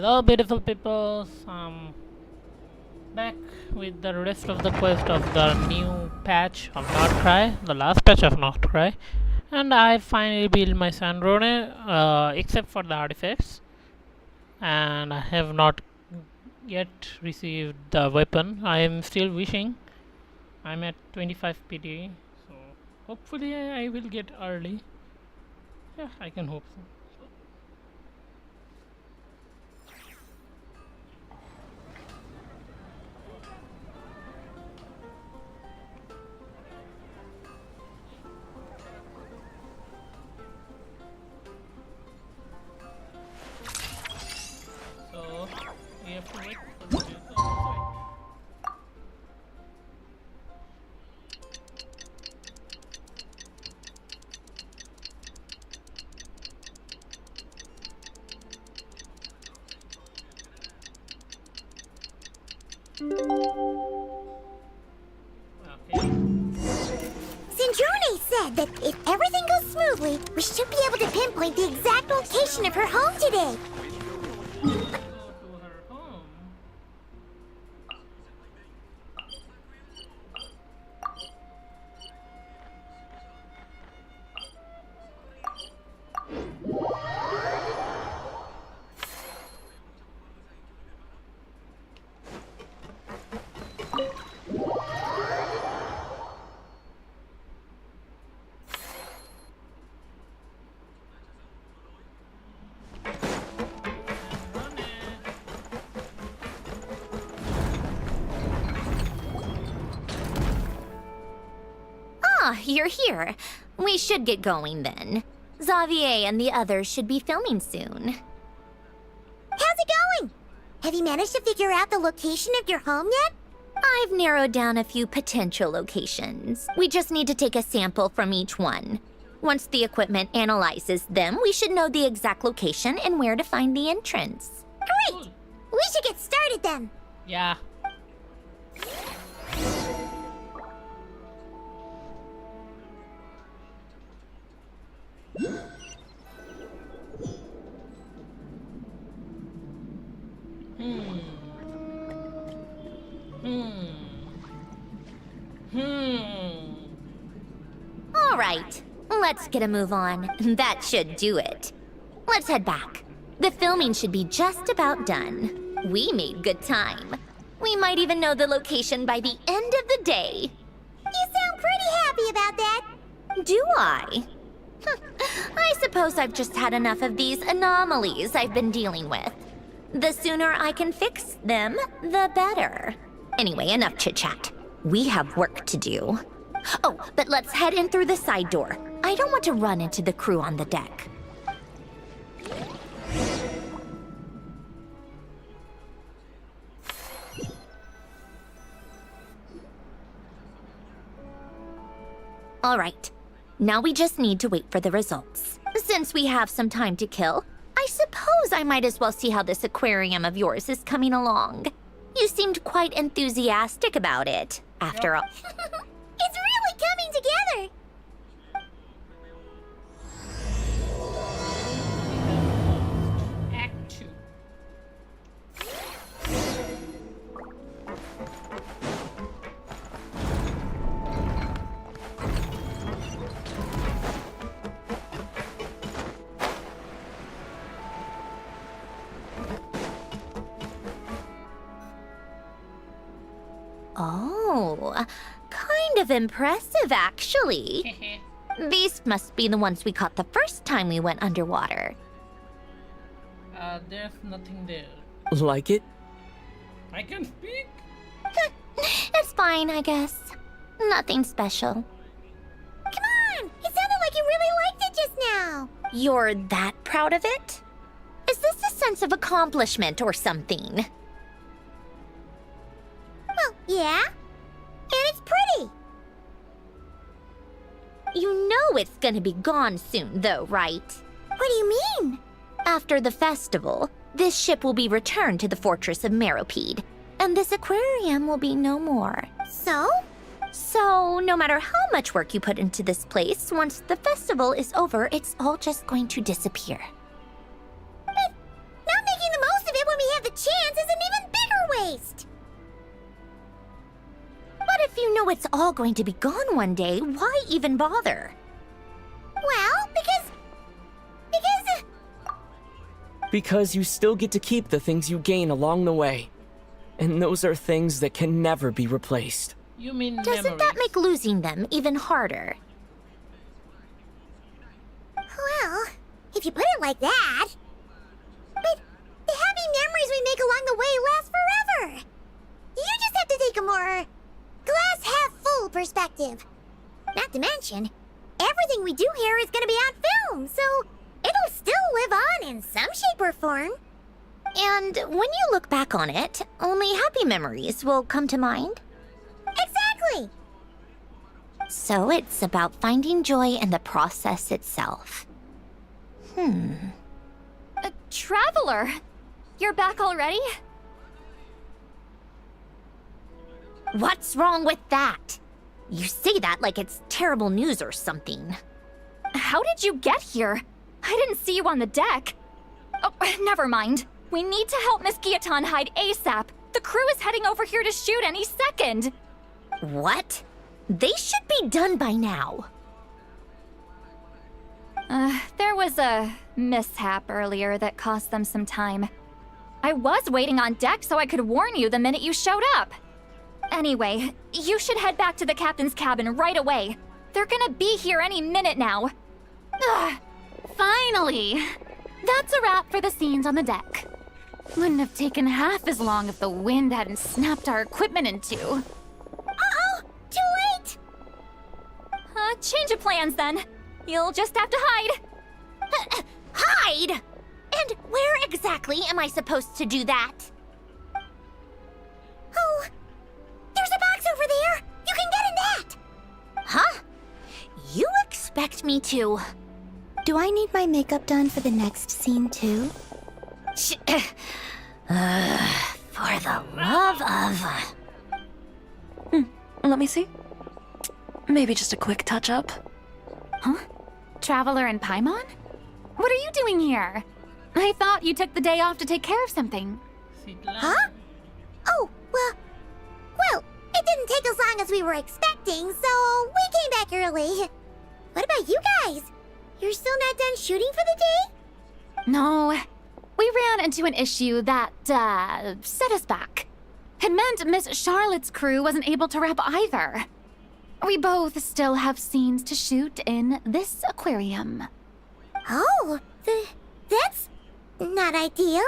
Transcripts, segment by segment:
Hello, beautiful people. Back with the rest of the quest of the new patch of Not Cry, the last patch of Not Cry, and I finally built my Sandrone, except for the artifacts, and I have not yet received the weapon. I am still wishing. I'm at 25 PD, so hopefully I will get early. Yeah, I can hope so. So we have to wait for the okay. Sandrone said that if everything goes smoothly, we should be able to pinpoint the exact location of her home today. Go to her home. Ah, you're here. We should get going then. Xavier and the others should be filming soon. How's it going? Have you managed to figure out the location of your home yet? I've narrowed down a few potential locations. We just need to take a sample from each one. Once the equipment analyzes them, we should know the exact location and where to find the entrance. Great! We should get started then. Yeah. All right, let's get a move on. That should do it. Let's head back. The filming should be just about done. We made good time. We might even know the location by the end of the day. You sound pretty happy about that. Do I? I suppose I've just had enough of these anomalies I've been dealing with. The sooner I can fix them, the better. Anyway, enough chit-chat. We have work to do. Oh, but let's head in through the side door. I don't want to run into the crew on the deck. All right. Now we just need to wait for the results. Since we have some time to kill, I suppose I might as well see how this aquarium of yours is coming along. You seemed quite enthusiastic about it, after all. It's really coming together. Act 2. Oh, kind of impressive, actually. These must be the ones we caught the first time we went underwater. There's nothing there. Like it? I can speak? It's fine, I guess. Nothing special. Come on! It sounded like you really liked it just now. You're that proud of it? Is this a sense of accomplishment or something? Well, yeah. And it's pretty. You know it's gonna be gone soon, though, right? What do you mean? After the festival, this ship will be returned to the fortress of Meropide, and this aquarium will be no more. So? So, no matter how much work you put into this place, once the festival is over, it's all just going to disappear. But not making the most of it would waste. But if you know it's all going to be gone one day, why even bother? Well, because... Because you still get to keep the things you gain along the way. And those are things that can never be replaced. You mean Doesn't memories? that make losing them even harder? Well, if you put it like that... But the happy memories we make along the way last forever. You just have to take a more glass-half-full perspective. Not to mention, everything we do here is gonna be on film, so it'll still live on in some shape or form. And when you look back on it, only happy memories will come to mind? Exactly! So it's about finding joy in the process itself. Traveler! You're back already? What's wrong with that? You say that like it's terrible news or something. How did you get here? I didn't see you on the deck. Oh, never mind. We need to help Miss Guillotin hide ASAP. The crew is heading over here to shoot any second. What? They should be done by now. There was a mishap earlier that cost them some time. I was waiting on deck so I could warn you the minute you showed up. Anyway, you should head back to the captain's cabin right away. They're gonna be here any minute now. Ugh, finally! That's a wrap for the scenes on the deck. Wouldn't have taken half as long if the wind hadn't snapped our equipment in two. Uh-oh! Too late! Change of plans then. You'll just have to hide. Hide? And where exactly am I supposed to do that? Oh, there's a box over there! You can get in that! Huh? You expect me to... Do I need my makeup done for the next scene too? For the love of... Let me see. Maybe just a quick touch-up. Huh? Traveler and Paimon? What are you doing here? I thought you took the day off to take care of something. Huh? Oh, well, it didn't take as long as we were expecting, so we came back early. What about you guys? You're still not done shooting for the day? No, we ran into an issue that, set us back. It meant Miss Charlotte's crew wasn't able to wrap either. We both still have scenes to shoot in this aquarium. Oh, that's not ideal.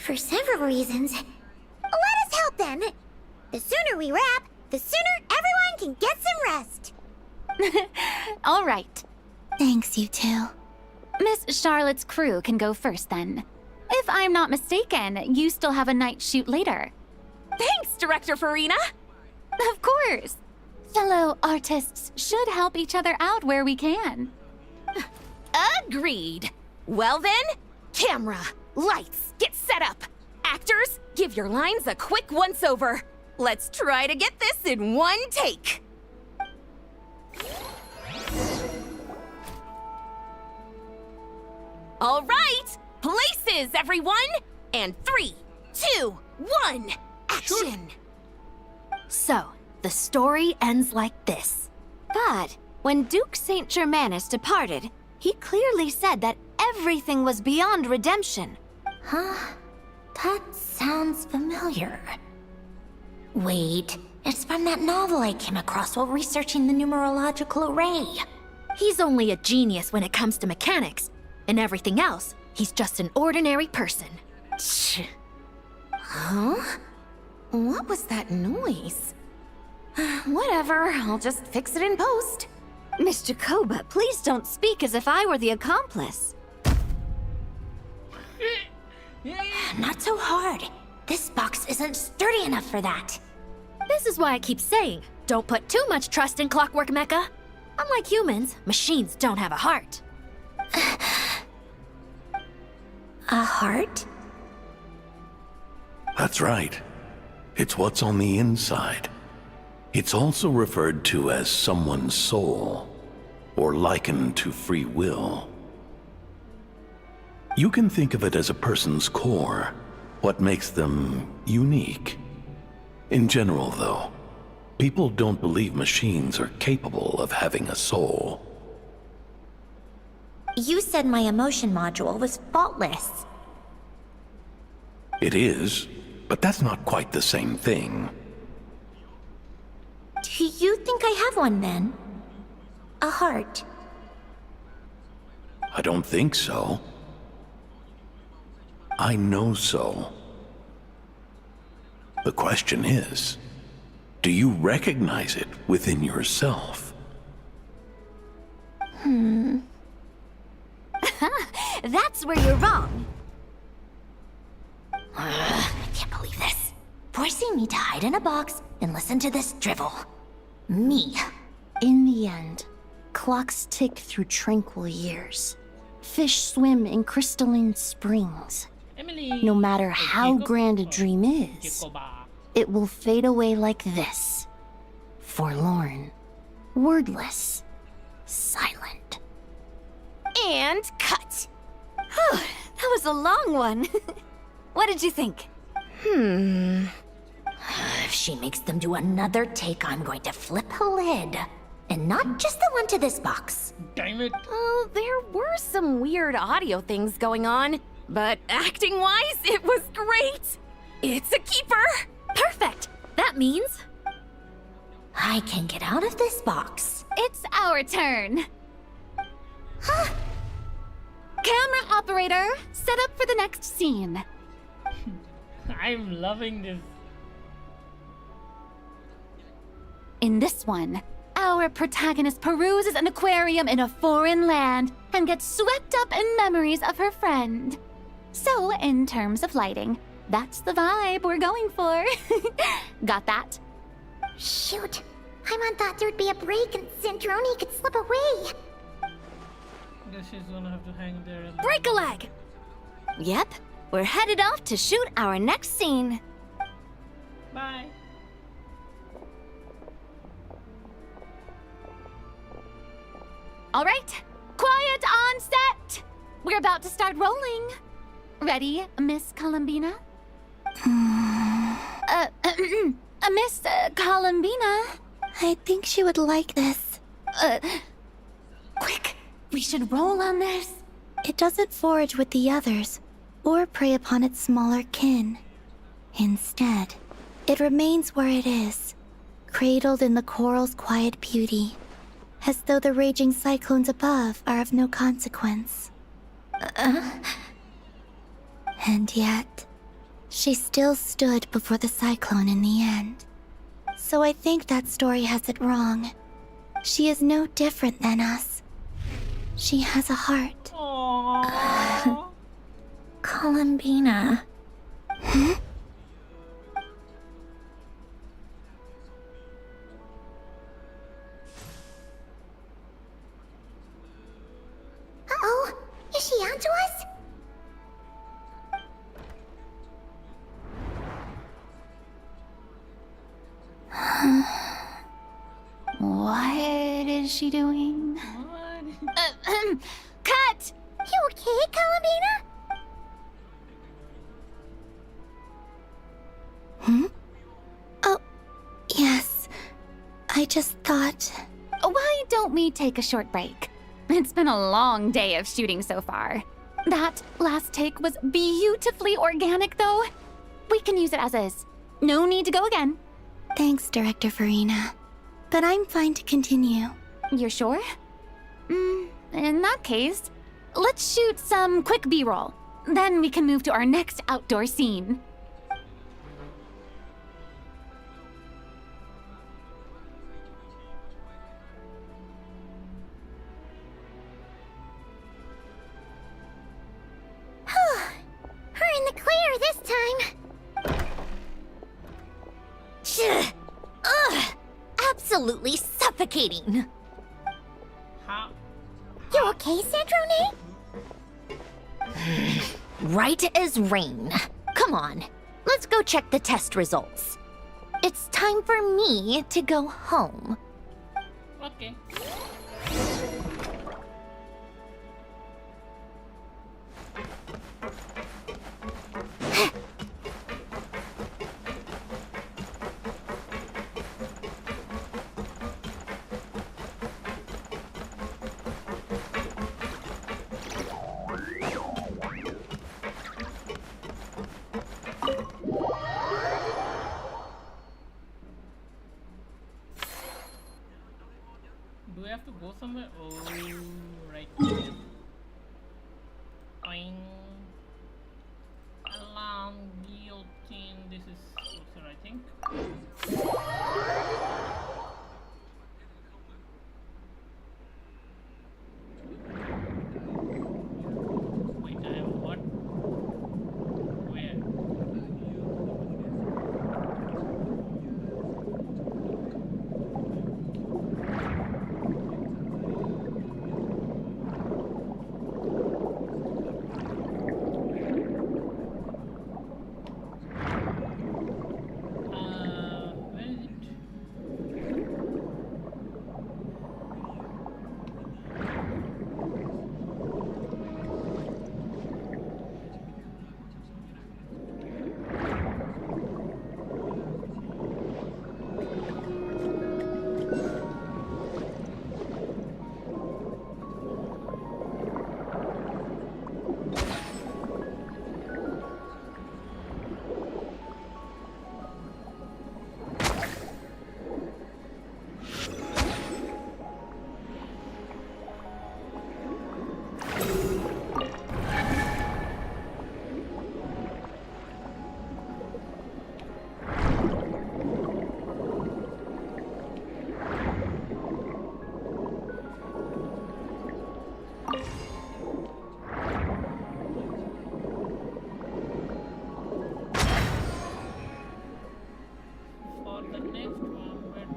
For several reasons. Let us help then. The sooner we wrap, the sooner everyone can get some rest. All right. Thanks, you two. Miss Charlotte's crew can go first then. If I'm not mistaken, you still have a night shoot later. Thanks, Director Farina! Of course. Fellow artists should help each other out where we can. Agreed. Well then, camera, lights, get set up. Actors, give your lines a quick once-over. Let's try to get this in one take. All right, places, everyone. And 3, 2, 1, action. So, the story ends like this. But when Duke Saint Germanus departed, he clearly said that everything was beyond redemption. Huh? That sounds familiar. Wait, it's from that novel I came across while researching the numerological array. He's only a genius when it comes to mechanics. In everything else, he's just an ordinary person. Huh? What was that noise? Whatever, I'll just fix it in post. Miss Jacoba, please don't speak as if I were the accomplice. Not so hard. This box isn't sturdy enough for that. This is why I keep saying, don't put too much trust in Clockwork Mecha. Unlike humans, machines don't have a heart. A heart? That's right. It's what's on the inside. It's also referred to as someone's soul, or likened to free will. You can think of it as a person's core, what makes them unique. In general, though, people don't believe machines are capable of having a soul. You said my emotion module was faultless. It is, but that's not quite the same thing. Do you think I have one then? A heart? I don't think so. I know so. The question is, do you recognize it within yourself? That's where you're wrong. I can't believe this. Forcing me to hide in a box and listen to this drivel. Me. In the end, clocks tick through tranquil years. Fish swim in crystalline springs. Emily. No matter how grand a dream is, Jacoba. it will fade away like this. Forlorn, wordless, silent. And cut. That was a long one. What did you think? If she makes them do another take, I'm going to flip a lid. And not just the one to this box. Damn it. Oh, there were some weird audio things going on, but acting-wise, it was great. It's a keeper. Perfect. That means I can get out of this box. It's our turn. Camera operator, set up for the next scene. I'm loving this. In this one, our protagonist peruses an aquarium in a foreign land and gets swept up in memories of her friend. So, in terms of lighting, that's the vibe we're going for. Got that? Shoot. Paimon thought there'd be a break and Sandrone could slip away. Guess she's gonna have to hang there. break a leg. Yep, we're headed off to shoot our next scene. Bye. All right, quiet on set. We're about to start rolling. Ready, Miss Columbina? Miss Columbina? I think she would like this. Quick, we should roll on this. It doesn't forage with the others, or prey upon its smaller kin. Instead, it remains where it is, cradled in the coral's quiet beauty, as though the raging cyclones above are of no consequence. And yet, she still stood before the cyclone in the end. So I think that story has it wrong. She is no different than us. She has a heart. Aww. Columbina. Uh-oh, is she onto us? What is she doing? Cut! You okay, Columbina? Oh, yes. I just thought... Why don't we take a short break? It's been a long day of shooting so far. That last take was beautifully organic, though. We can use it as is. No need to go again. Thanks, Director Farina. But I'm fine to continue. You're sure? In that case, let's shoot some quick B-roll. Then we can move to our next outdoor scene. We're in the clear this time. Ugh! Absolutely suffocating. How? You okay, Sandrone? Right as rain. Come on, let's go check the test results. It's time for me to go home. Okay. somewhere? Oh, right here. Boing. Alarm guillotine. This is closer, I think. Wait, I have what? Where? Where is it? For the next one, where do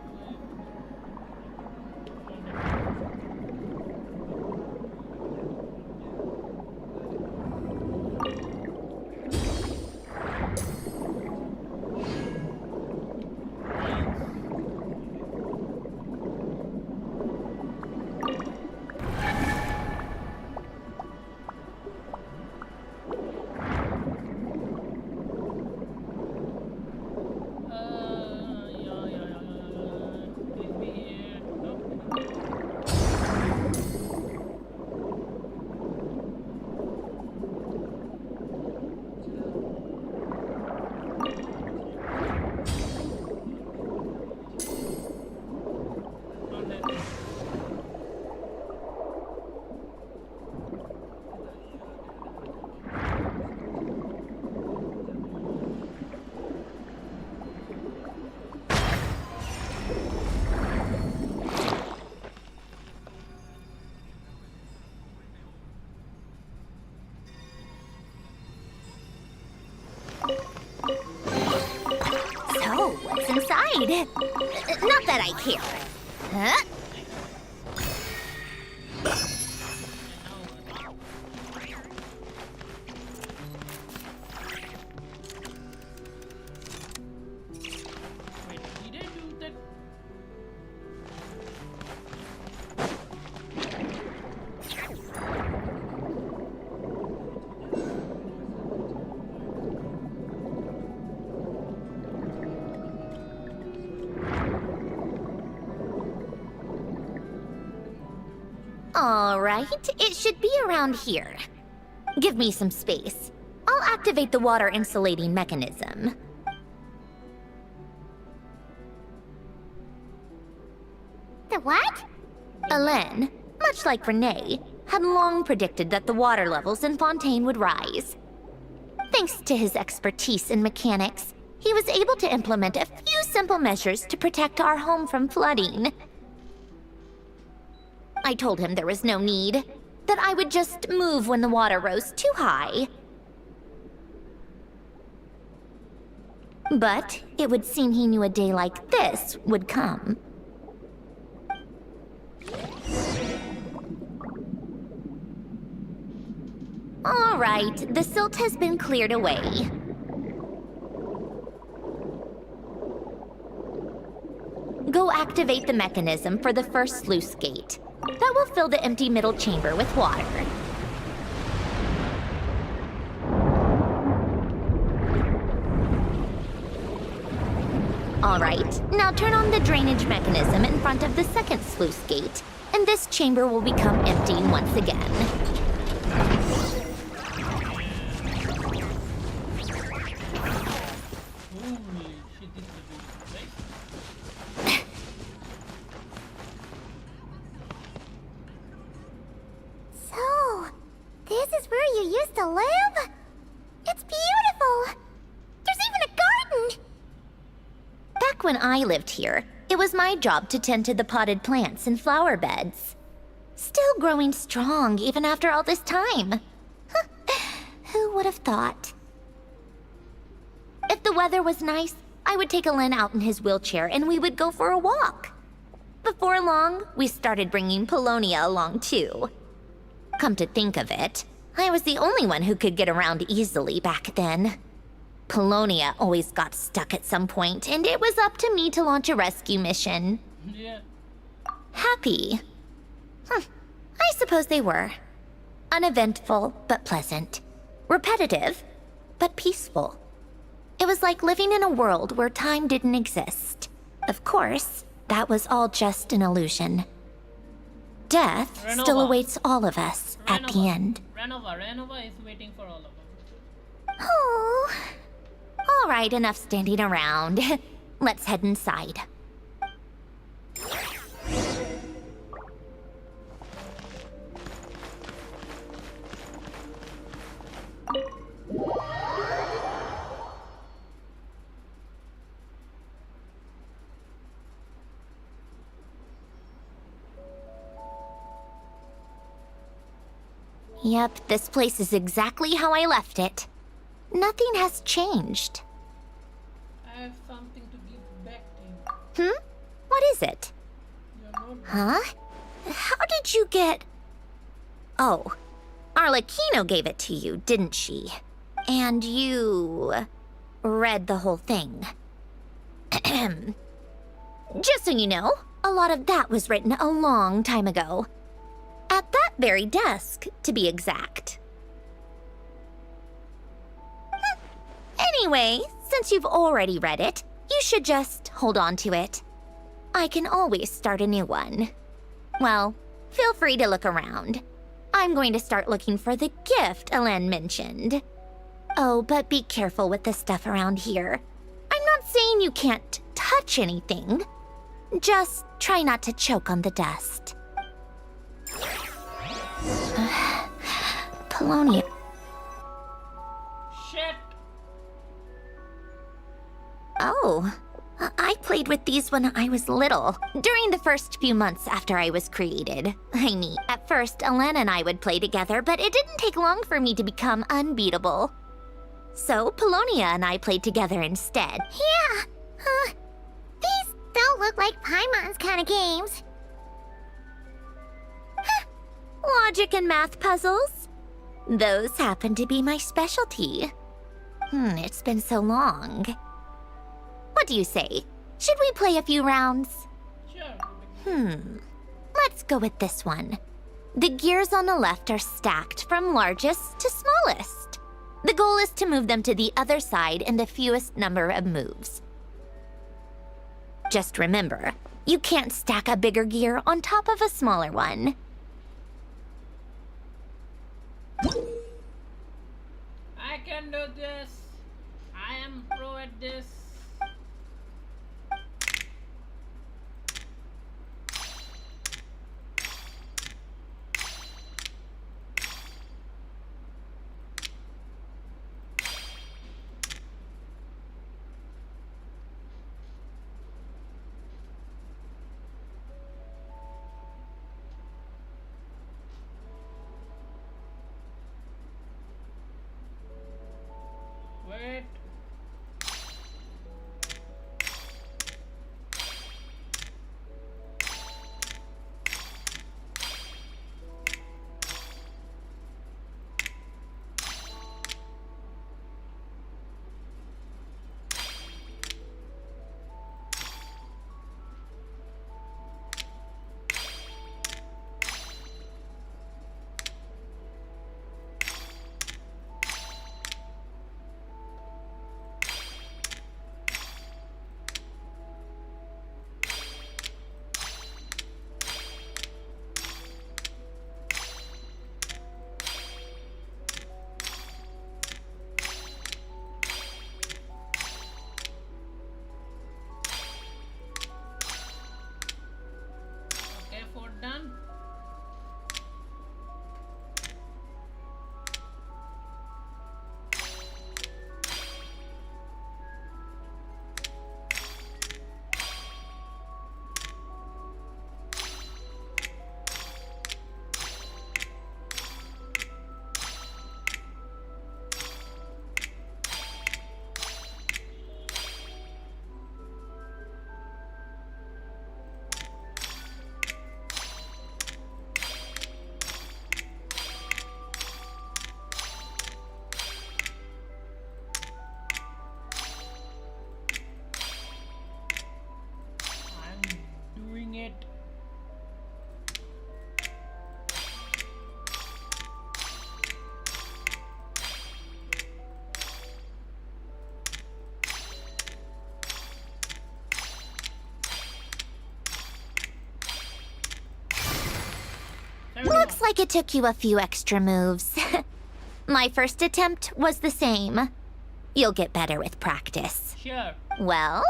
Please be here. Nope. Not that. So, what's inside? Not that I care. Huh? Wait, did I do that? All right, it should be around here. Give me some space. I'll activate the water insulating mechanism. The what? Alain, much like Renee, had long predicted that the water levels in Fontaine would rise. Thanks to his expertise in mechanics, he was able to implement a few simple measures to protect our home from flooding. I told him there was no need, that I would just move when the water rose too high. But it would seem he knew a day like this would come. All right, the silt has been cleared away. Go activate the mechanism for the first sluice gate. That will fill the empty middle chamber with water. All right, now turn on the drainage mechanism in front of the second sluice gate, and this chamber will become empty once again. Holy shit, this is a beautiful place. to live? It's beautiful. There's even a garden. Back when I lived here, it was my job to tend to the potted plants and flower beds. Still growing strong even after all this time. Who would have thought? If the weather was nice, I would take Alen out in his wheelchair and we would go for a walk. Before long, we started bringing Polonia along too. Come to think of it, I was the only one who could get around easily back then. Polonia always got stuck at some point, and it was up to me to launch a rescue mission. Yeah. Happy? I suppose they were. Uneventful, but pleasant. Repetitive, but peaceful. It was like living in a world where time didn't exist. Of course, that was all just an illusion. Death still Renova. awaits all of us at the end. Renova is waiting for all of us. Oh. All right, enough standing around. Let's head inside. Yep, this place is exactly how I left it. Nothing has changed. I have something to give back to you. What is it? Your notebook. Huh? How did you get... Oh, Arlecchino gave it to you, didn't she? And you... read the whole thing. Just so you know, a lot of that was written a long time ago. At that very desk, to be exact. Anyway, since you've already read it, you should just hold on to it. I can always start a new one. Well, feel free to look around. I'm going to start looking for the gift Alen mentioned. Oh, but be careful with the stuff around here. I'm not saying you can't touch anything. Just try not to choke on the dust. Polonia. Shit! Oh, I played with these when I was little, during the first few months after I was created. I mean, at first, Alen and I would play together, but it didn't take long for me to become unbeatable. So, Polonia and I played together instead. Yeah. These don't look like Paimon's kind of games. Logic and math puzzles? Those happen to be my specialty. It's been so long. What do you say? Should we play a few rounds? Sure. Let's go with this one. The gears on the left are stacked from largest to smallest. The goal is to move them to the other side in the fewest number of moves. Just remember, you can't stack a bigger gear on top of a smaller one. I can do this. I am pro at this. Wait. like it took you a few extra moves. My first attempt was the same. You'll get better with practice. Sure. Well,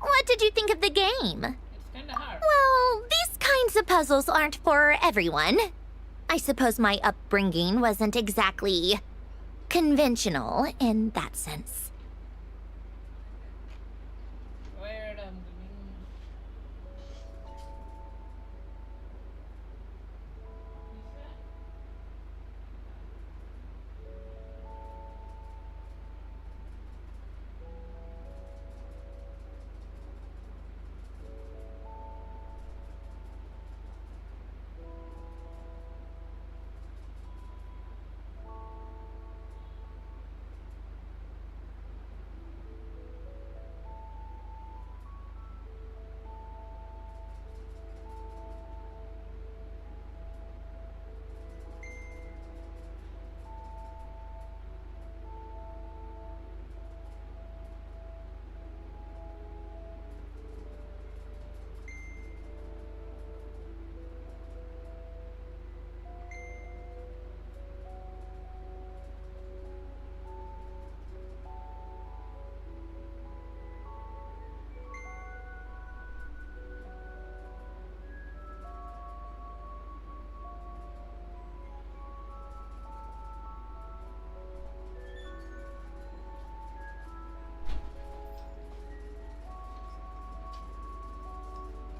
what did you think of the game? It's kinda hard. Well, these kinds of puzzles aren't for everyone. I suppose my upbringing wasn't exactly conventional in that sense. Where am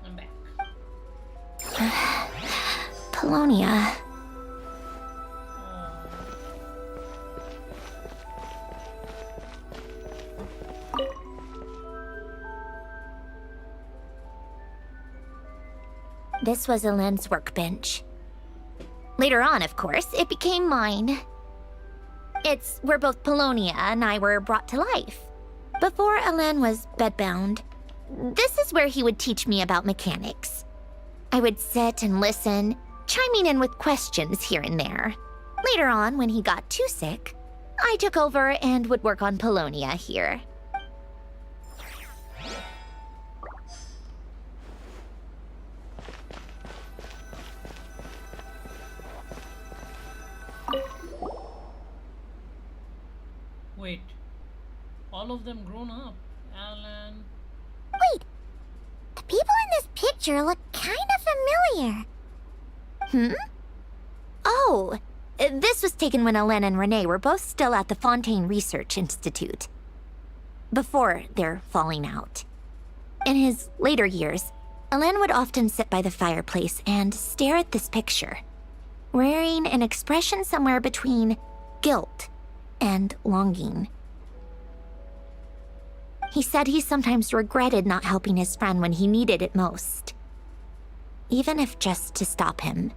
I'm back. Polonia. This was Elend's workbench. Later on, of course, it became mine. It's where both Polonia and I were brought to life. Before Elend was bedbound, this is where he would teach me about mechanics. I would sit and listen, chiming in with questions here and there. Later on, when he got too sick, I took over and would work on Polonia here. Wait. All of them grown up. Alan. Wait, the people in this picture look kind of familiar. Oh, this was taken when Elend and Renee were both still at the Fontaine Research Institute. Before their falling out. In his later years, Elend would often sit by the fireplace and stare at this picture, wearing an expression somewhere between guilt and longing. He said he sometimes regretted not helping his friend when he needed it most, even if just to stop him.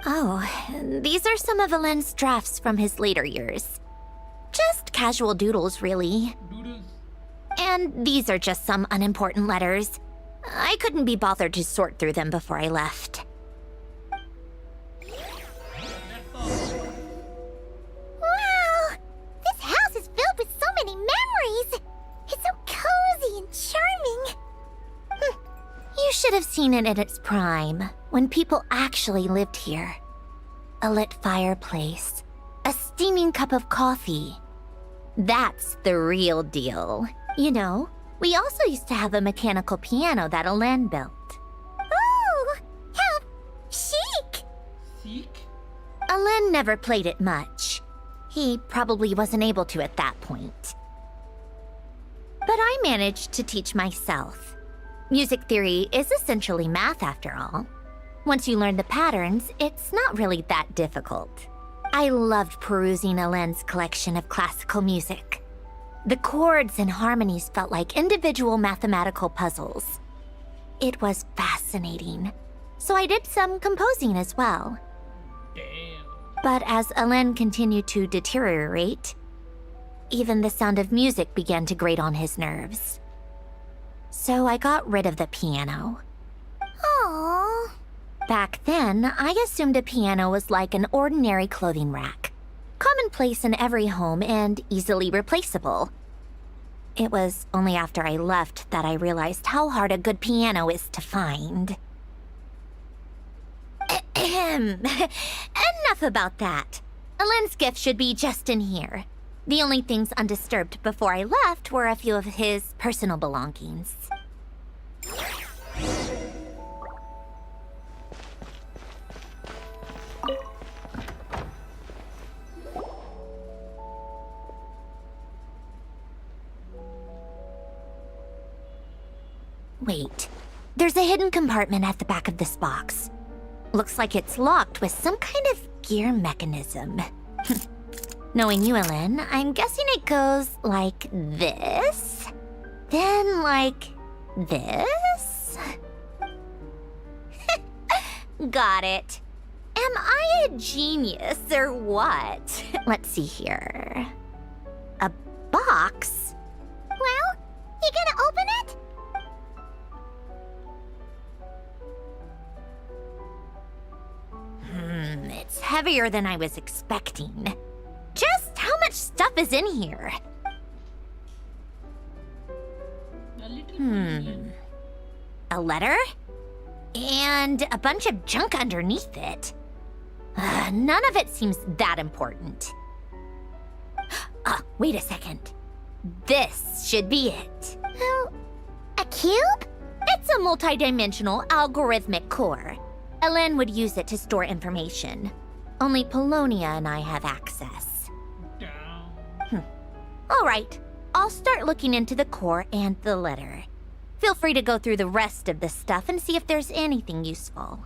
Oh, these are some of Elend's drafts from his later years. Just casual doodles, really. Doodles. And these are just some unimportant letters. I couldn't be bothered to sort through them before I left. Wow! This house is filled with so many memories! It's so cozy and charming! You should have seen it in its prime, when people actually lived here. A lit fireplace, a steaming cup of coffee. That's the real deal. You know, we also used to have a mechanical piano that Elend built. Ooh! How chic! Seek? Elend never played it much. He probably wasn't able to at that point. But I managed to teach myself. Music theory is essentially math after all. Once you learn the patterns, it's not really that difficult. I loved perusing Elend's collection of classical music. The chords and harmonies felt like individual mathematical puzzles. It was fascinating. So I did some composing as well. Damn. But as Elend continued to deteriorate, even the sound of music began to grate on his nerves. So I got rid of the piano. Aww. Back then, I assumed a piano was like an ordinary clothing rack. commonplace in every home and easily replaceable. It was only after I left that I realized how hard a good piano is to find. Enough about that. Alen's gift should be just in here. The only things undisturbed before I left were a few of his personal belongings. Wait, there's a hidden compartment at the back of this box. Looks like it's locked with some kind of gear mechanism. Knowing you, Ellen, I'm guessing it goes like this, then like this. Got it. Am I a genius or what? Let's see here. A box? Well, you gonna open it? It's heavier than I was expecting. Just how much stuff is in here? A letter? And a bunch of junk underneath it. None of it seems that important. Wait a second. This should be it. Oh, a cube? It's a multi-dimensional algorithmic core. Elen would use it to store information. Only Polonia and I have access. All right, I'll start looking into the core and the letter. Feel free to go through the rest of the stuff and see if there's anything useful.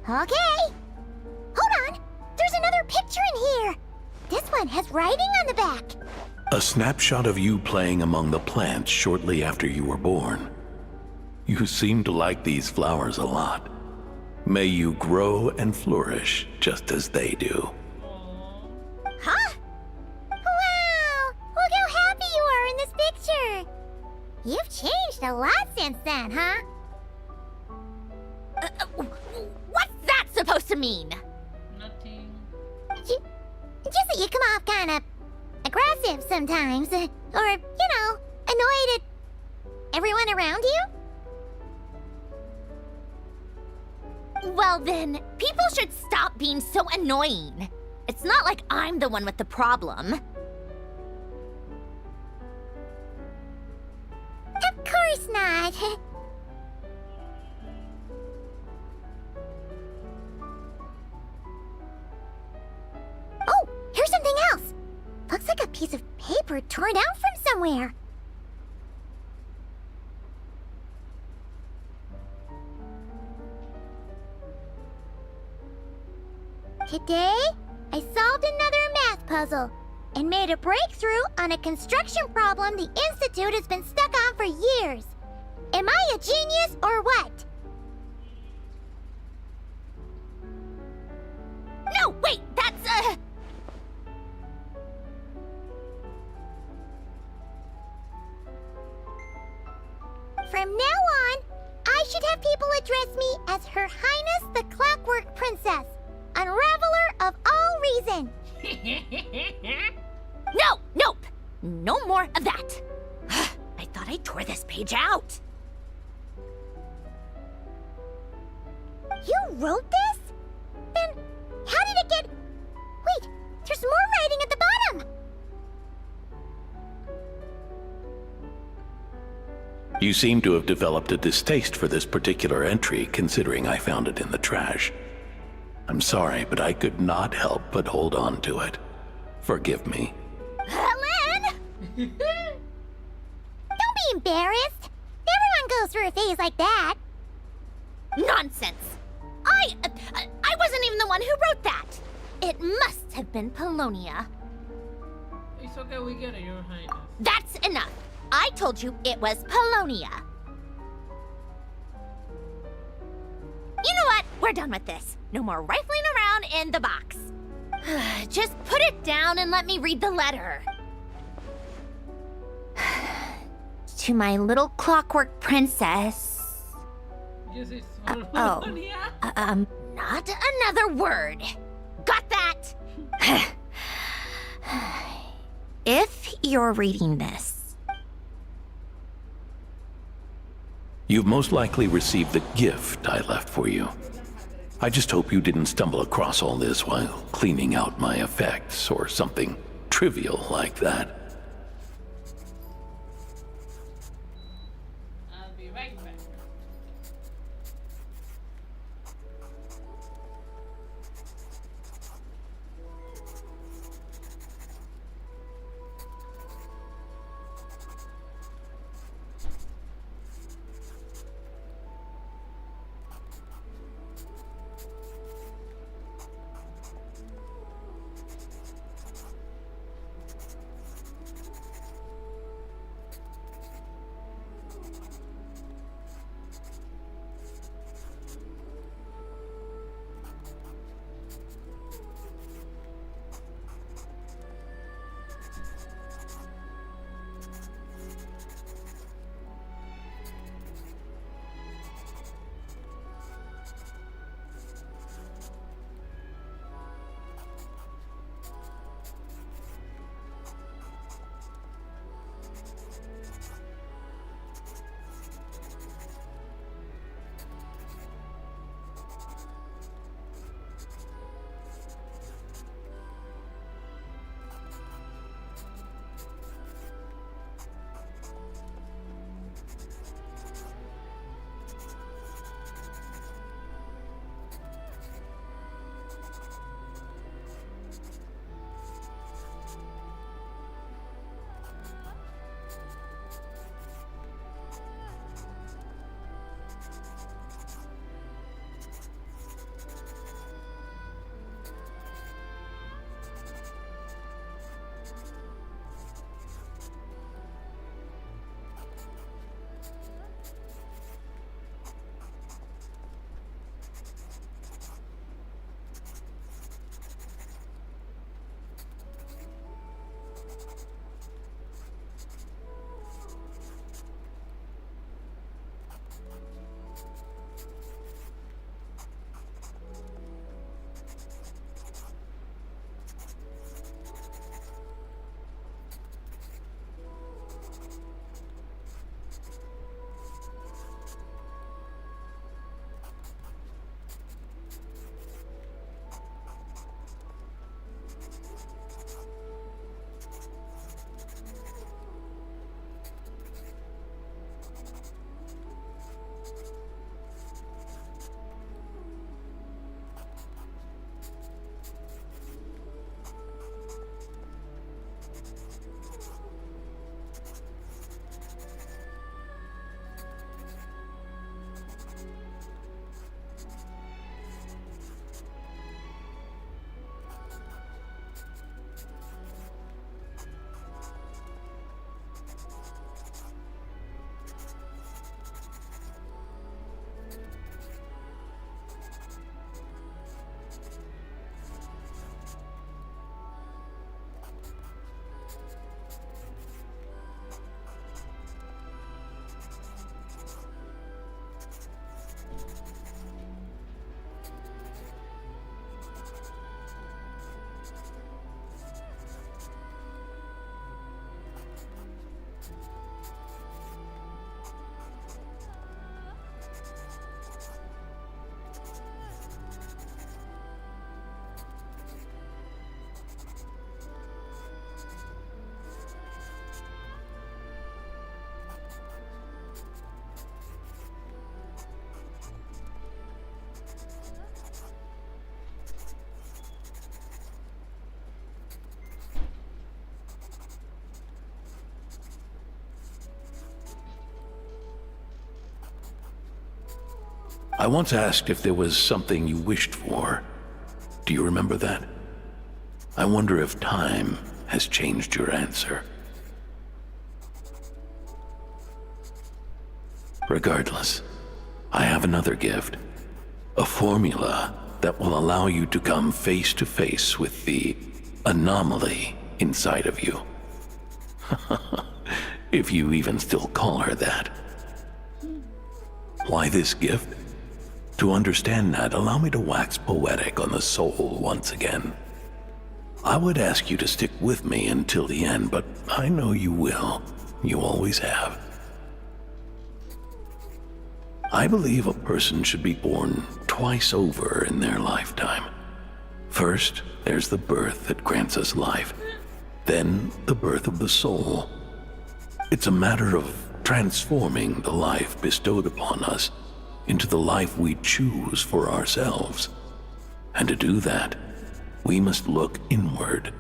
Okay. Hold on. There's another picture in here. This one has writing on the back. A snapshot of you playing among the plants shortly after you were born. You seem to like these flowers a lot. May you grow and flourish just as they do. Huh? Wow! Look how happy you are in this picture. You've changed a lot since then, huh? What's that supposed to mean? Nothing. Just that you come off kind of aggressive sometimes. Or, annoyed at everyone around you? Well then, people should stop being so annoying. It's not like I'm the one with the problem. Of course not. Oh, here's something else. Looks like a piece of paper torn out from somewhere. Today, I solved another math puzzle and made a breakthrough on a construction problem the Institute has been stuck on for years. Am I a genius or what? No, wait, that's From now on, I should have people address me as Her Highness the Clockwork Princess, Unraveler of all reason. Nope. No more of that. I thought I tore this page out. You wrote this? Then how did it get... Wait, there's more writing at the bottom. You seem to have developed a distaste for this particular entry, considering I found it in the trash. I'm sorry, but I could not help but hold on to it. Forgive me. Helen! Don't be embarrassed. Everyone goes through a phase like that. Nonsense. I wasn't even the one who wrote that. It must have been Polonia. It's okay, we get it, Your Highness. That's enough. I told you it was Polonia. You know what? We're done with this. No more rifling around in the box. Just put it down and let me read the letter. To my little clockwork princess. Oh. Not another word. Got that? If you're reading this, You've most likely received the gift I left for you. I just hope you didn't stumble across all this while cleaning out my effects or something trivial like that. I'll be right back. I once asked if there was something you wished for. Do you remember that? I wonder if time has changed your answer. Regardless, I have another gift. A formula that will allow you to come face to face with the anomaly inside of you. If you even still call her that. Why this gift? To understand that, allow me to wax poetic on the soul once again. I would ask you to stick with me until the end, but I know you will. You always have. I believe a person should be born twice over in their lifetime. First, there's the birth that grants us life. Then, the birth of the soul. It's a matter of transforming the life bestowed upon us into the life we choose for ourselves. And to do that, we must look inward.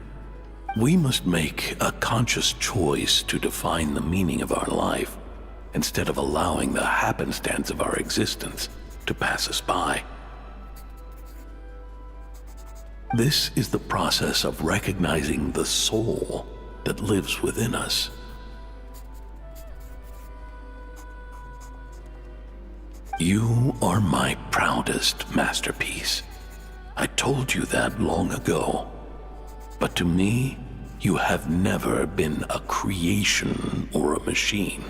We must make a conscious choice to define the meaning of our life, instead of allowing the happenstance of our existence to pass us by. This is the process of recognizing the soul that lives within us. You are my proudest masterpiece. I told you that long ago. But to me, you have never been a creation or a machine.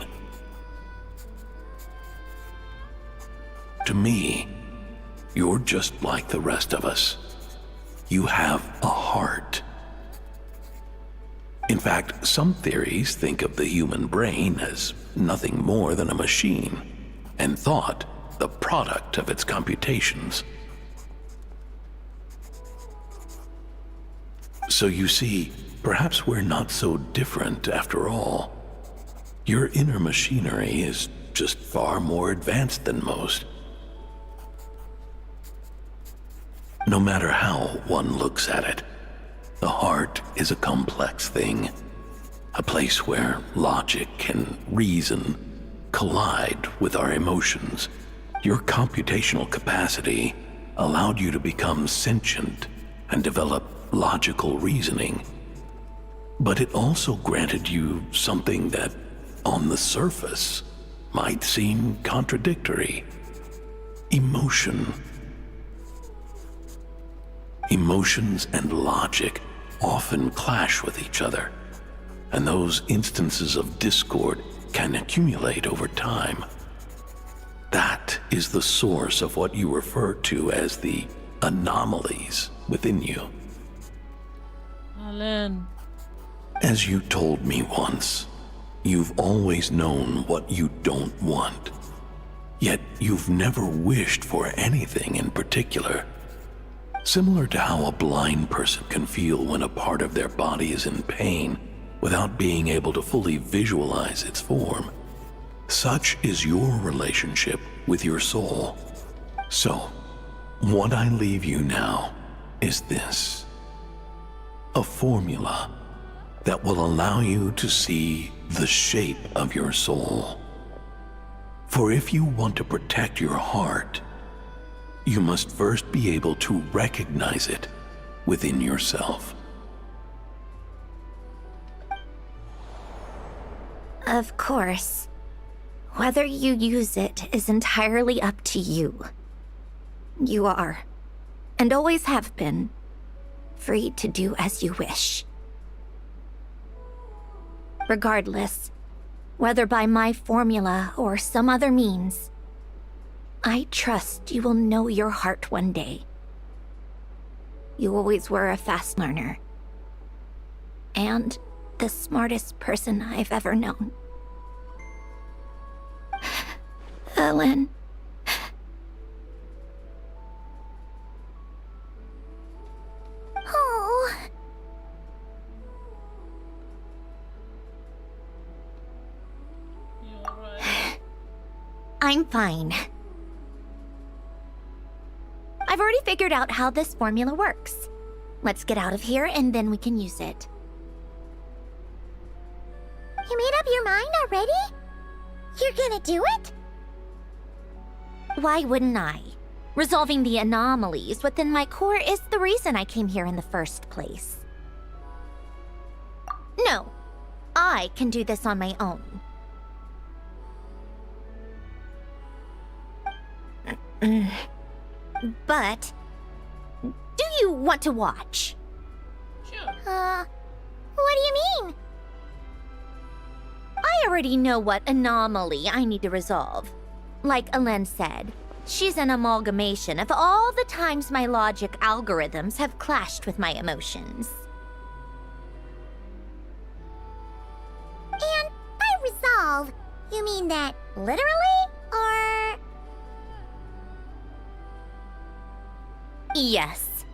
To me, you're just like the rest of us. You have a heart. In fact, some theories think of the human brain as nothing more than a machine, and thought the product of its computations. So you see, perhaps we're not so different after all. Your inner machinery is just far more advanced than most. No matter how one looks at it, the heart is a complex thing, a place where logic and reason collide with our emotions. Your computational capacity allowed you to become sentient and develop logical reasoning. But it also granted you something that, on the surface, might seem contradictory: emotion. Emotions and logic often clash with each other, and those instances of discord can accumulate over time. That is the source of what you refer to as the anomalies within you. Alan. As you told me once, you've always known what you don't want, yet you've never wished for anything in particular. Similar to how a blind person can feel when a part of their body is in pain without being able to fully visualize its form, such is your relationship with your soul. So, what I leave you now is this: a formula that will allow you to see the shape of your soul. For if you want to protect your heart, you must first be able to recognize it within yourself. Of course. Whether you use it is entirely up to you. You are, and always have been, free to do as you wish. Regardless, whether by my formula or some other means, I trust you will know your heart one day. You always were a fast learner, and the smartest person I've ever known. Ellen. Oh. I'm fine. I've already figured out how this formula works. Let's get out of here and then we can use it. You made up your mind already? You're gonna do it? Why wouldn't I? Resolving the anomalies within my core is the reason I came here in the first place. No, I can do this on my own. But, do you want to watch? Sure. What do you mean? I already know what anomaly I need to resolve. Like Alen said, She's an amalgamation of all the times my logic algorithms have clashed with my emotions. And by resolve, you mean that literally, or... Yes.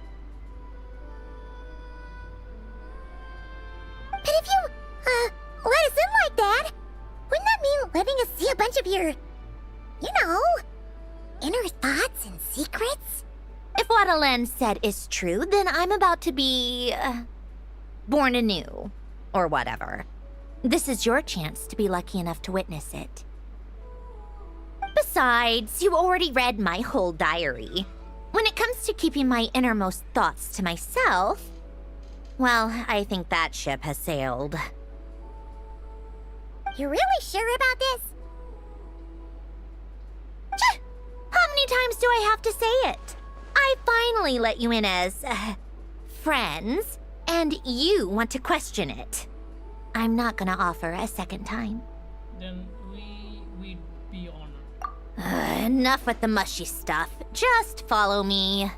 But if you, let us in like that, wouldn't that mean letting us see a bunch of your, inner thoughts and secrets? If what Alen said is true, then I'm about to be... born anew. Or whatever. This is your chance to be lucky enough to witness it. Besides, you already read my whole diary. When it comes to keeping my innermost thoughts to myself, well, I think that ship has sailed. You're really sure about this? How many times do I have to say it? I finally let you in as, friends, and you want to question it. I'm not gonna offer a second time. Then we'd be honored. Enough with the mushy stuff. Just follow me.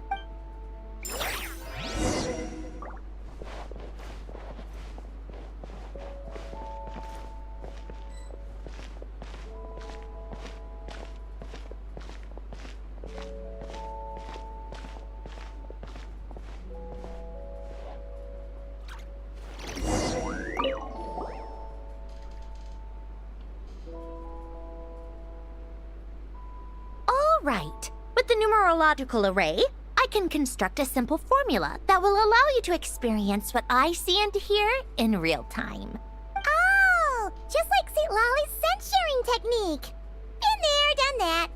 Right. With the numerological array, I can construct a simple formula that will allow you to experience what I see and hear in real time. Oh, just like St. Lolly's scent-sharing technique. Been there, done that.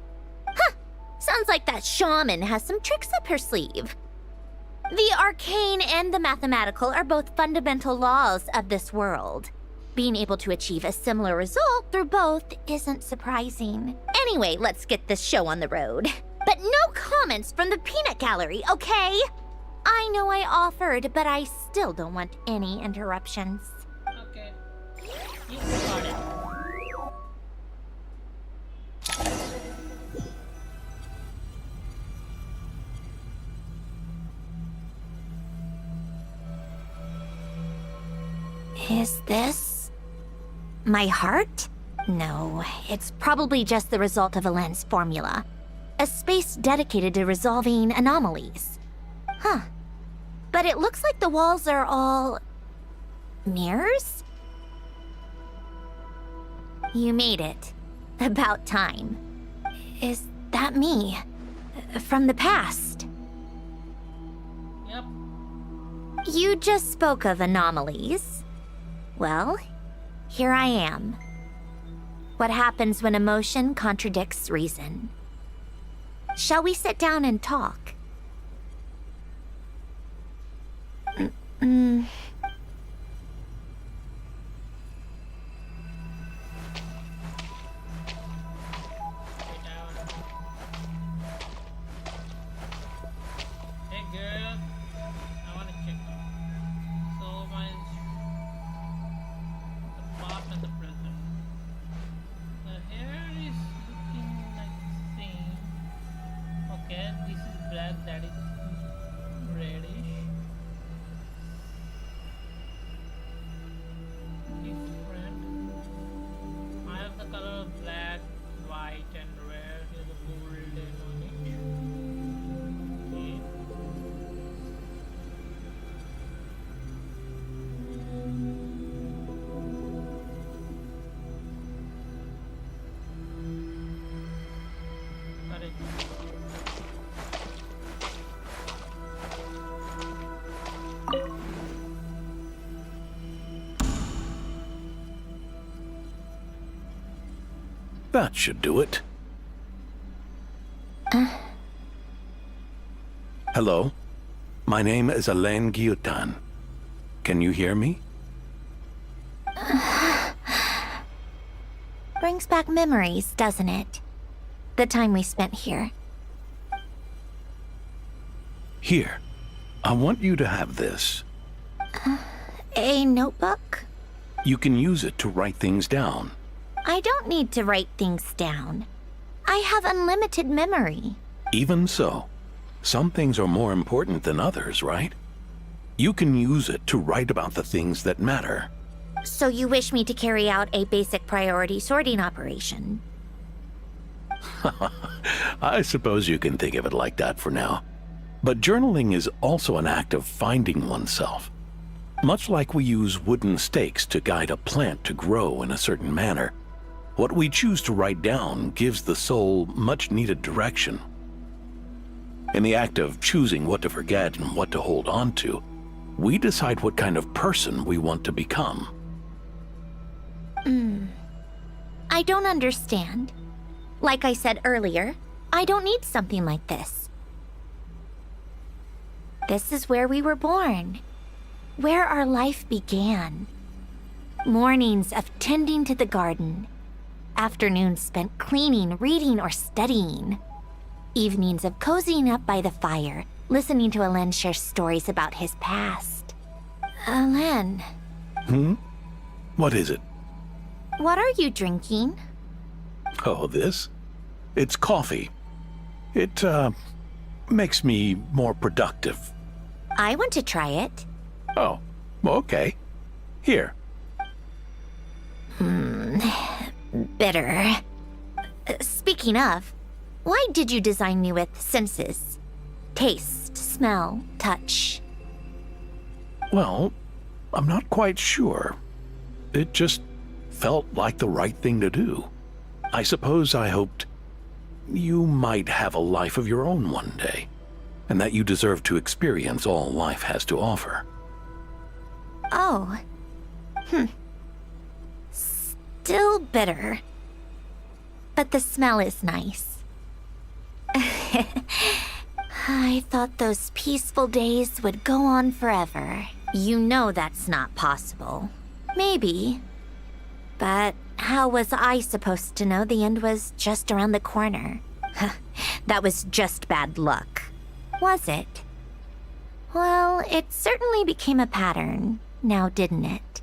Huh. Sounds like that shaman has some tricks up her sleeve. The arcane and the mathematical are both fundamental laws of this world. Being able to achieve a similar result through both isn't surprising. Anyway, let's get this show on the road. But no comments from the peanut gallery, okay? I know I offered, but I still don't want any interruptions. Okay. You got it. Is this my heart? No, it's probably just the result of Alen's formula. A space dedicated to resolving anomalies. Huh. But it looks like the walls are all... mirrors? You made it. About time. Is that me? From the past? Yep. You just spoke of anomalies. Well, here I am. What happens when emotion contradicts reason? Shall we sit down and talk? Hey girl, I want to check out. So the past and the present. The hair is looking like the same. Okay, this is black, that is reddish. Different. I have the color of black, white, and red. Here's a golden on it. Okay. Correct. That should do it. Hello? My name is Alain Guillotin. Can you hear me? Brings back memories, doesn't it? The time we spent here. Here. I want you to have this. A notebook? You can use it to write things down. I don't need to write things down. I have unlimited memory. Even so, some things are more important than others, right? You can use it to write about the things that matter. So you wish me to carry out a basic priority sorting operation? I suppose you can think of it like that for now. But journaling is also an act of finding oneself. Much like we use wooden stakes to guide a plant to grow in a certain manner, what we choose to write down gives the soul much-needed direction. In the act of choosing what to forget and what to hold on to, we decide what kind of person we want to become. I don't understand. Like I said earlier, I don't need something like this. This is where we were born, where our life began. Mornings of tending to the garden, afternoons spent cleaning, reading, or studying, evenings of cozying up by the fire, listening to Alen share stories about his past. Alen. What is it? What are you drinking? Oh, this? It's coffee. It, makes me more productive. I want to try it. Oh, okay. Here. Bitter. Speaking of, why did you design me with senses? Taste, smell, touch. Well, I'm not quite sure. It just felt like the right thing to do. I suppose I hoped you might have a life of your own one day, and that you deserve to experience all life has to offer. Oh. Still bitter. But the smell is nice. I thought those peaceful days would go on forever. You know that's not possible. Maybe. But how was I supposed to know the end was just around the corner? That was just bad luck. Was it? Well, it certainly became a pattern, now didn't it?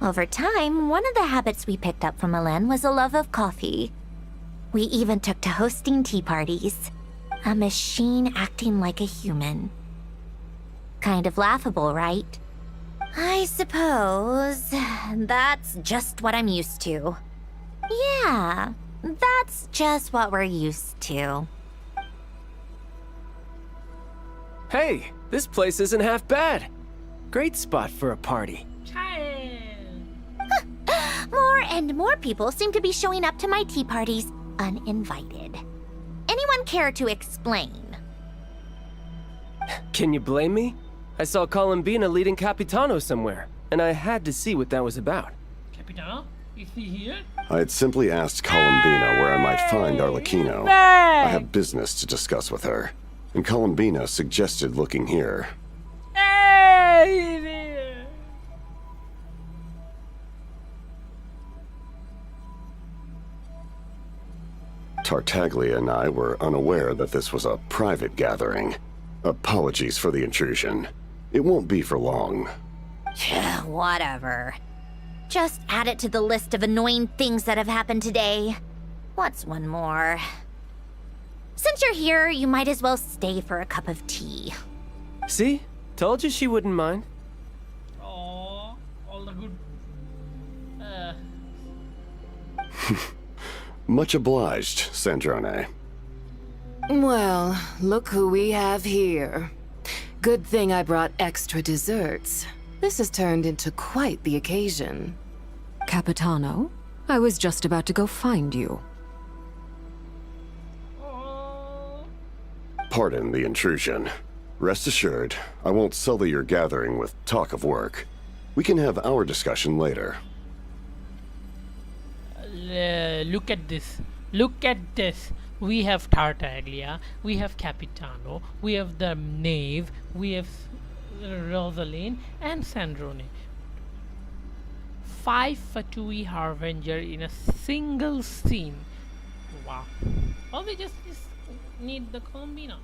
Over time, one of the habits we picked up from Alen was a love of coffee. We even took to hosting tea parties. A machine acting like a human. Kind of laughable, right? I suppose that's just what I'm used to. Yeah, that's just what we're used to. Hey, this place isn't half bad. Great spot for a party. More and more people seem to be showing up to my tea parties uninvited. Anyone care to explain? Can you blame me? I saw Columbina leading Capitano somewhere, and I had to see what that was about. Capitano? Is he here? I had simply asked Columbina where I might find Arlecchino. I have business to discuss with her, and Columbina suggested looking here. Hey, he's here. Tartaglia and I were unaware that this was a private gathering. Apologies for the intrusion. It won't be for long. Whatever. Just add it to the list of annoying things that have happened today. What's one more? Since you're here, you might as well stay for a cup of tea. See? Told you she wouldn't mind. Oh, all the good. Much obliged, Sandrone. Well, look who we have here. Good thing I brought extra desserts. This has turned into quite the occasion. Capitano, I was just about to go find you. Pardon the intrusion. Rest assured, I won't sully your gathering with talk of work. We can have our discussion later. Look at this. Look at this. We have Tartaglia, we have Capitano, we have the Knave, we have Rosaline, and Sandrone. 5 Fatui Harbinger in a single scene. Wow. Oh, we just need the Columbina.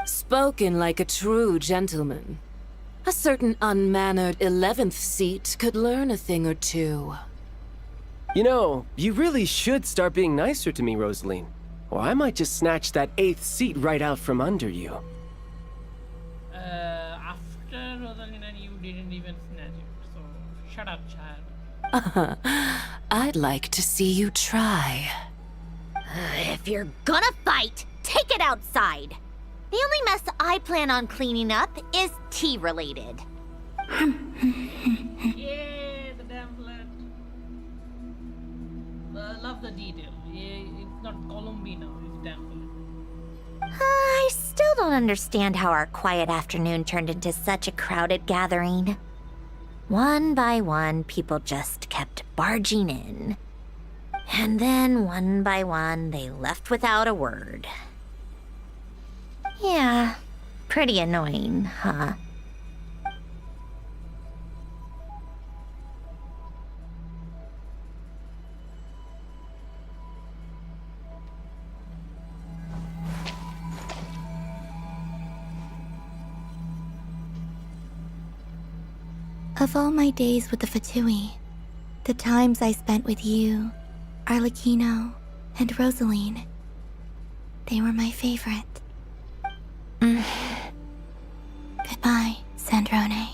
Spoken like a true gentleman. A certain unmannered 11th seat could learn a thing or two. You know, you really should start being nicer to me, Rosaline. Or I might just snatch that 8th seat right out from under you. After Rosalina, you didn't even snatch it, so shut up, child. I'd like to see you try. If you're gonna fight, take it outside. The only mess I plan on cleaning up is tea-related. Yeah, the damn flat. Love the detail. Yeah, it's not Columbina, it's damn flat. I still don't understand how our quiet afternoon turned into such a crowded gathering. One by one, people just kept barging in. And then, one by one, they left without a word. Yeah, pretty annoying, huh? Of all my days with the Fatui, the times I spent with you, Arlecchino, and Rosaline, they were my favorite. Goodbye, Sandrone.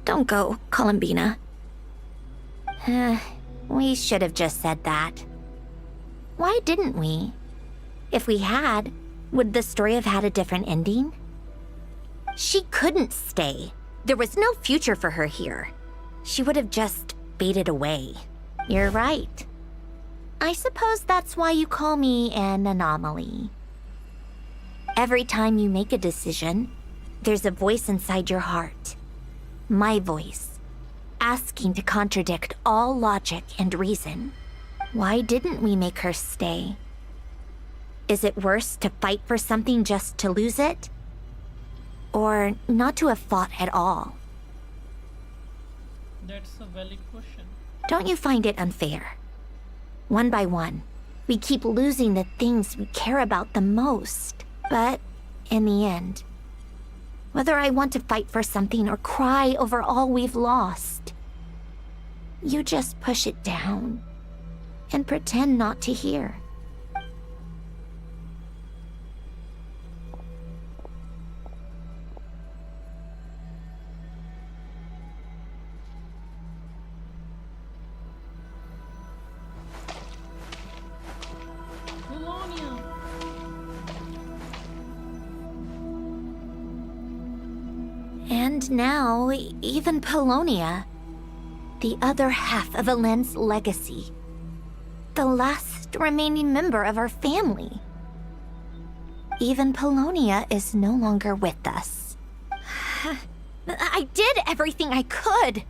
Don't go, Columbina. We should have just said that. Why didn't we? If we had, would the story have had a different ending? She couldn't stay. There was no future for her here. She would have just faded away. You're right. I suppose that's why you call me an anomaly. Every time you make a decision, there's a voice inside your heart. My voice, asking to contradict all logic and reason. Why didn't we make her stay? Is it worse to fight for something just to lose it? Or not to have fought at all? That's a valid question. Don't you find it unfair? One by one, we keep losing the things we care about the most. But in the end, whether I want to fight for something or cry over all we've lost, you just push it down and pretend not to hear. And now, even Polonia, the other half of Elend's legacy, the last remaining member of our family. Even Polonia is no longer with us. I did everything I could,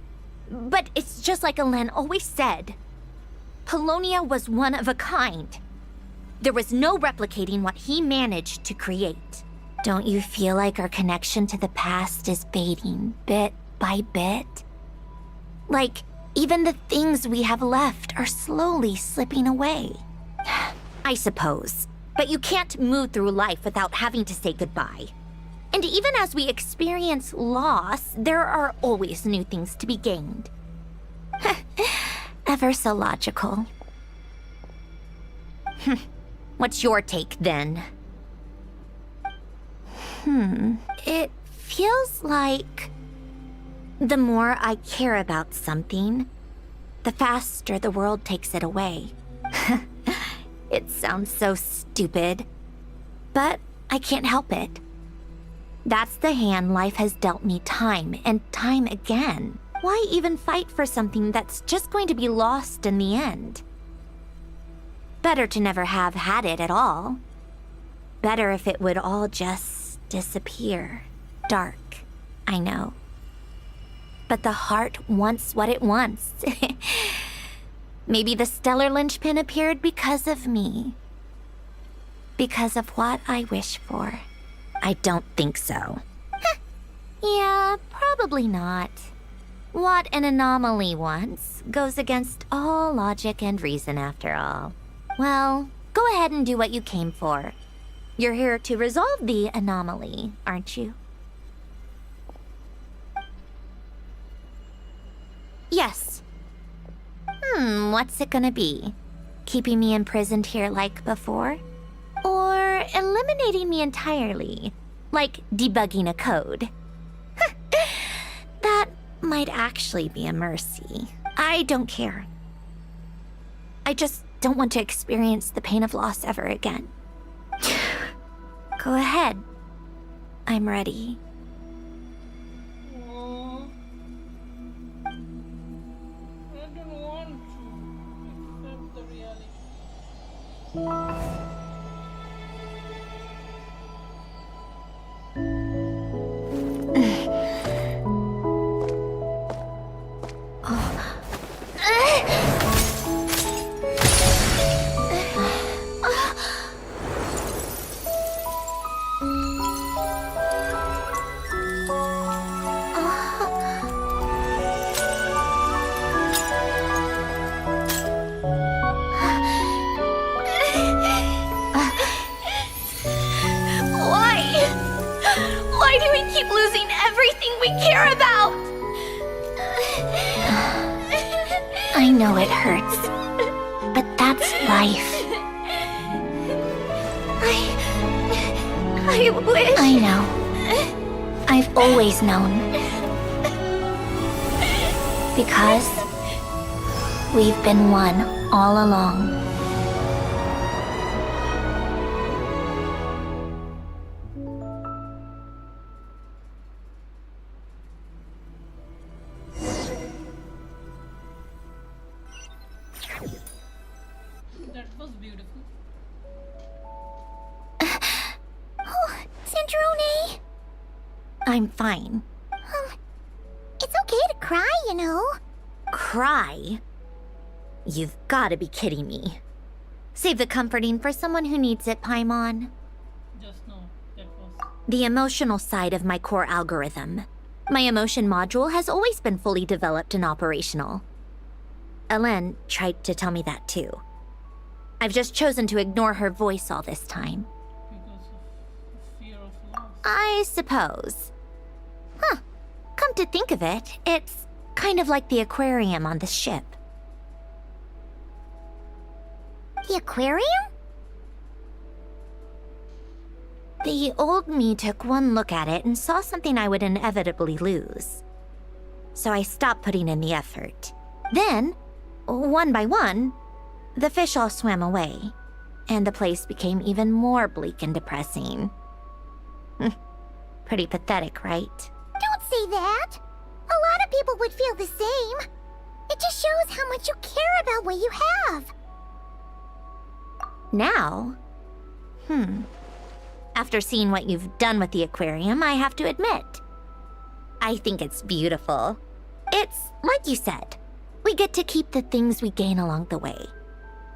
but it's just like Elend always said. Polonia was one of a kind. There was no replicating what he managed to create. Don't you feel like our connection to the past is fading bit by bit? Like, even the things we have left are slowly slipping away. I suppose. But you can't move through life without having to say goodbye. And even as we experience loss, there are always new things to be gained. Ever so logical. What's your take, then? It feels like the more I care about something, the faster the world takes it away. It sounds so stupid, but I can't help it. That's the hand life has dealt me time and time again. Why even fight for something that's just going to be lost in the end? Better to never have had it at all. Better if it would all just disappear. Dark, I know. But the heart wants what it wants. Maybe the stellar linchpin appeared because of me. Because of what I wish for. I don't think so. Yeah, probably not. What an anomaly wants goes against all logic and reason after all. Well, go ahead and do what you came for. You're here to resolve the anomaly, aren't you? Yes. What's it gonna be? Keeping me imprisoned here like before? Or eliminating me entirely? Like debugging a code? That might actually be a mercy. I don't care. I just don't want to experience the pain of loss ever again. Go ahead. I'm ready. Aww. I don't want to accept the reality. Why do we keep losing everything we care about? I know it hurts, but that's life. I wish... I know. I've always known. Because we've been one all along. That was beautiful. Oh, Sandrone! I'm fine. It's okay to cry, you know. Cry? You've gotta be kidding me. Save the comforting for someone who needs it, Paimon. Just know that was... The emotional side of my core algorithm. My emotion module has always been fully developed and operational. Elen tried to tell me that too. I've just chosen to ignore her voice all this time. Because of fear of loss. I suppose. Huh. Come to think of it, it's kind of like the aquarium on the ship. The aquarium? The old me took one look at it and saw something I would inevitably lose. So I stopped putting in the effort. Then, one by one, the fish all swam away, and the place became even more bleak and depressing. Pretty pathetic, right? Don't say that. A lot of people would feel the same. It just shows how much you care about what you have. Now? After seeing what you've done with the aquarium, I have to admit, I think it's beautiful. It's like you said, we get to keep the things we gain along the way.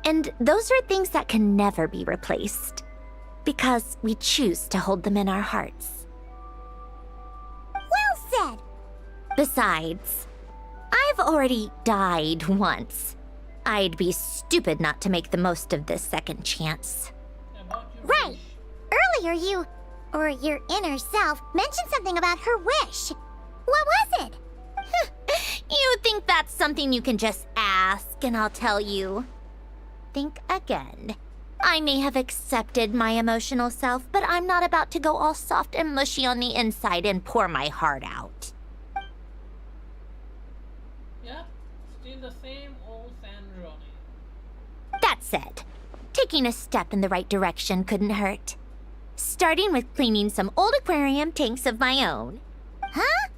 And those are things that can never be replaced, because we choose to hold them in our hearts. Well said. Besides, I've already died once. I'd be stupid not to make the most of this second chance. Right. Earlier you, or your inner self, mentioned something about her wish. What was it? You think that's something you can just ask and I'll tell you? Think again. I may have accepted my emotional self, but I'm not about to go all soft and mushy on the inside and pour my heart out. Yeah, still the same old Sandrone. That said, taking a step in the right direction couldn't hurt. Starting with cleaning some old aquarium tanks of my own. Huh?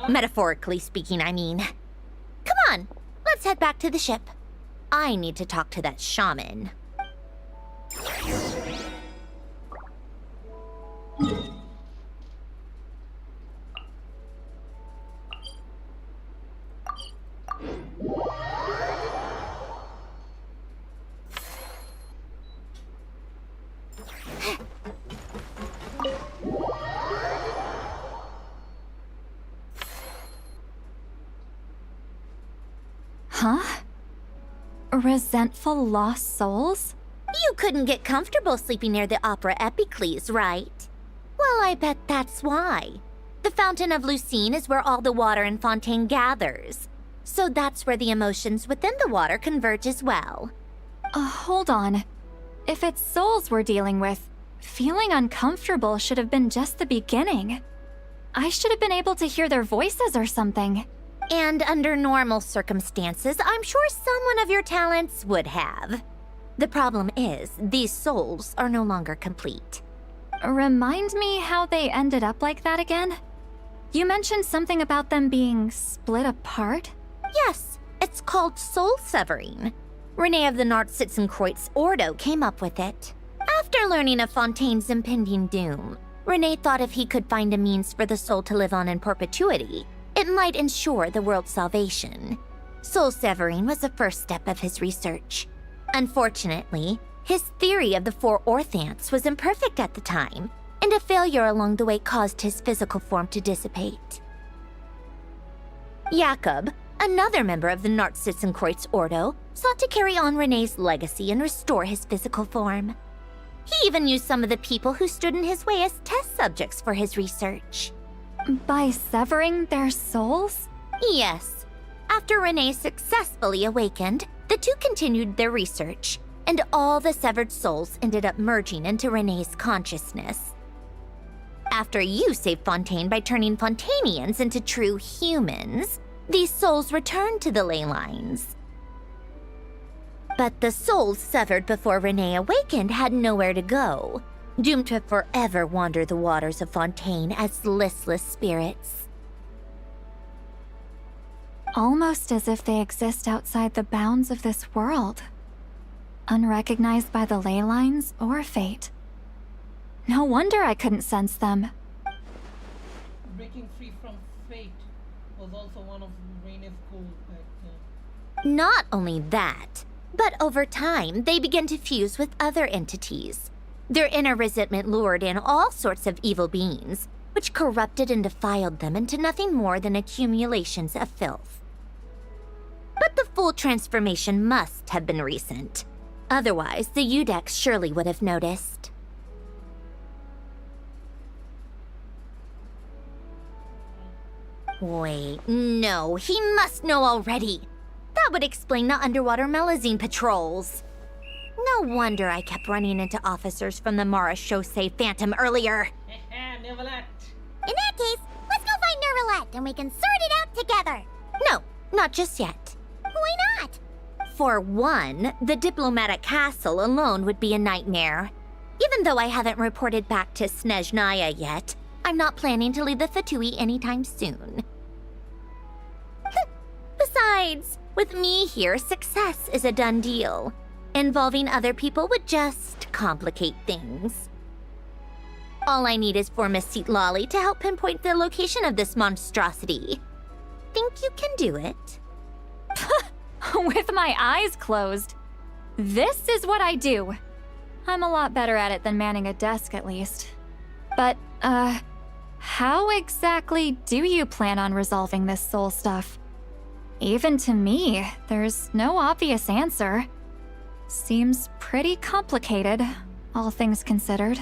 Metaphorically speaking, I mean. Come on, let's head back to the ship. I need to talk to that shaman. Huh? Resentful lost souls? You couldn't get comfortable sleeping near the Opera Epicles, right? Well, I bet that's why. The Fountain of Lucine is where all the water in Fontaine gathers. So that's where the emotions within the water converge as well. Hold on. If it's souls we're dealing with, feeling uncomfortable should have been just the beginning. I should have been able to hear their voices or something. And under normal circumstances, I'm sure someone of your talents would have. The problem is, these souls are no longer complete. Remind me how they ended up like that again? You mentioned something about them being split apart? Yes, it's called soul severing. Renee of the Nartsitzenkreuz Ordo came up with it. After learning of Fontaine's impending doom, Renee thought if he could find a means for the soul to live on in perpetuity, it might ensure the world's salvation. Soul severing was the first step of his research. Unfortunately, his theory of the four orthants was imperfect at the time, and a failure along the way caused his physical form to dissipate. Jakob, another member of the Nartsitzenkreuz Ordo, sought to carry on Renee's legacy and restore his physical form. He even used some of the people who stood in his way as test subjects for his research. By severing their souls? Yes. After Renee successfully awakened, the two continued their research, and all the severed souls ended up merging into Renee's consciousness. After you saved Fontaine by turning Fontainians into true humans, these souls returned to the ley lines. But the souls severed before Renee awakened had nowhere to go, doomed to forever wander the waters of Fontaine as listless spirits. Almost as if they exist outside the bounds of this world. Unrecognized by the ley lines or fate. No wonder I couldn't sense them. Breaking free from fate was also one of Rene's goals back then. Not only that, but over time, they began to fuse with other entities. Their inner resentment lured in all sorts of evil beings, which corrupted and defiled them into nothing more than accumulations of filth. But the full transformation must have been recent. Otherwise, the Udex surely would have noticed. Wait, no, he must know already. That would explain the underwater Melazine patrols. No wonder I kept running into officers from the Mara Chaussee Phantom earlier. Neverlet. In that case, let's go find Nervalet and we can sort it out together. No, not just yet. Why not? For one, the diplomatic castle alone would be a nightmare. Even though I haven't reported back to Snezhnaya yet, I'm not planning to leave the Fatui anytime soon. Besides, with me here, success is a done deal. Involving other people would just complicate things. All I need is for Miss Seat Lolly to help pinpoint the location of this monstrosity. Think you can do it? With my eyes closed. This is what I do. I'm a lot better at it than manning a desk, at least. But, how exactly do you plan on resolving this soul stuff? Even to me, there's no obvious answer. Seems pretty complicated, all things considered.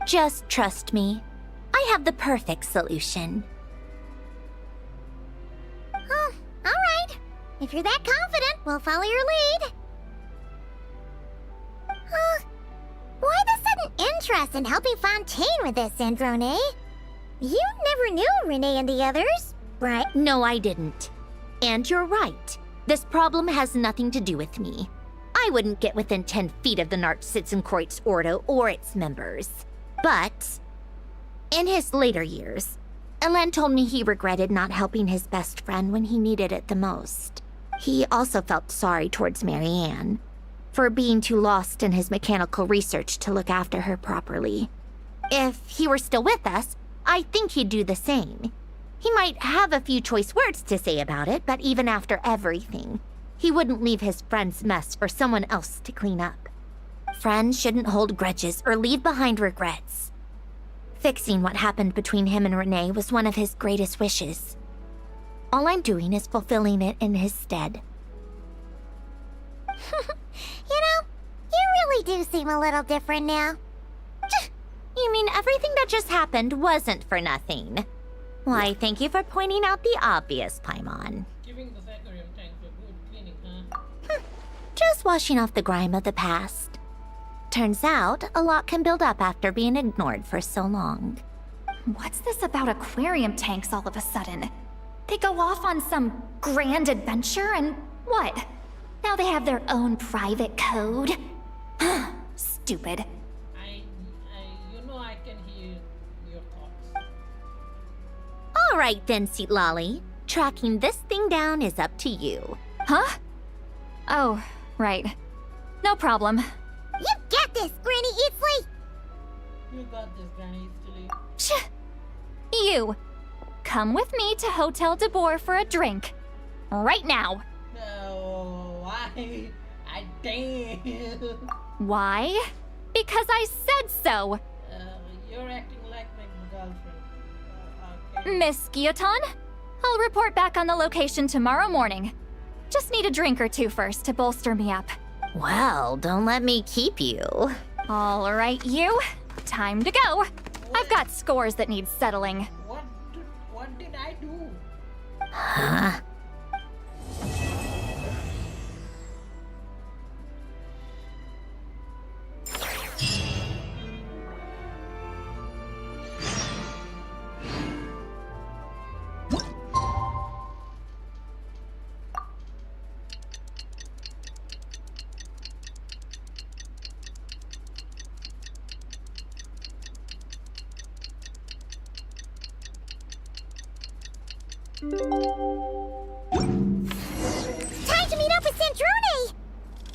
Just trust me. I have the perfect solution. Oh, all right. If you're that confident, we'll follow your lead. Why the sudden interest in helping Fontaine with this, Sandrone? You never knew Renee and the others, right? No, I didn't. And you're right. This problem has nothing to do with me. I wouldn't get within 10 feet of the Nartsitzenkreuz Ordo or its members. But in his later years, Elen told me he regretted not helping his best friend when he needed it the most. He also felt sorry towards Marianne for being too lost in his mechanical research to look after her properly. If he were still with us, I think he'd do the same. He might have a few choice words to say about it, but even after everything, he wouldn't leave his friend's mess for someone else to clean up. Friends shouldn't hold grudges or leave behind regrets. Fixing what happened between him and Renee was one of his greatest wishes. All I'm doing is fulfilling it in his stead. do seem a little different now. You mean everything that just happened wasn't for nothing? Why, thank you for pointing out the obvious, Paimon. Giving the aquarium tank a good cleaning, huh? Just washing off the grime of the past. Turns out, a lot can build up after being ignored for so long. What's this about aquarium tanks all of a sudden? They go off on some grand adventure and what? Now they have their own private code? Stupid. You know I can hear your thoughts. Alright then, Seat Lolly. Tracking this thing down is up to you. Huh? Oh, right. No problem. You got this, Granny Eatsley! You got this, Granny Eatsley. Shh! You! Come with me to Hotel de Boer for a drink. Right now. No, why? I damn. Why? Because I said so! You're acting like my girlfriend. Okay. Miss Guillotin? I'll report back on the location tomorrow morning. Just need a drink or two first to bolster me up. Well, don't let me keep you. All right, you. Time to go. I've got scores that need settling. What did I do? Huh? Time to meet up with Sandrone!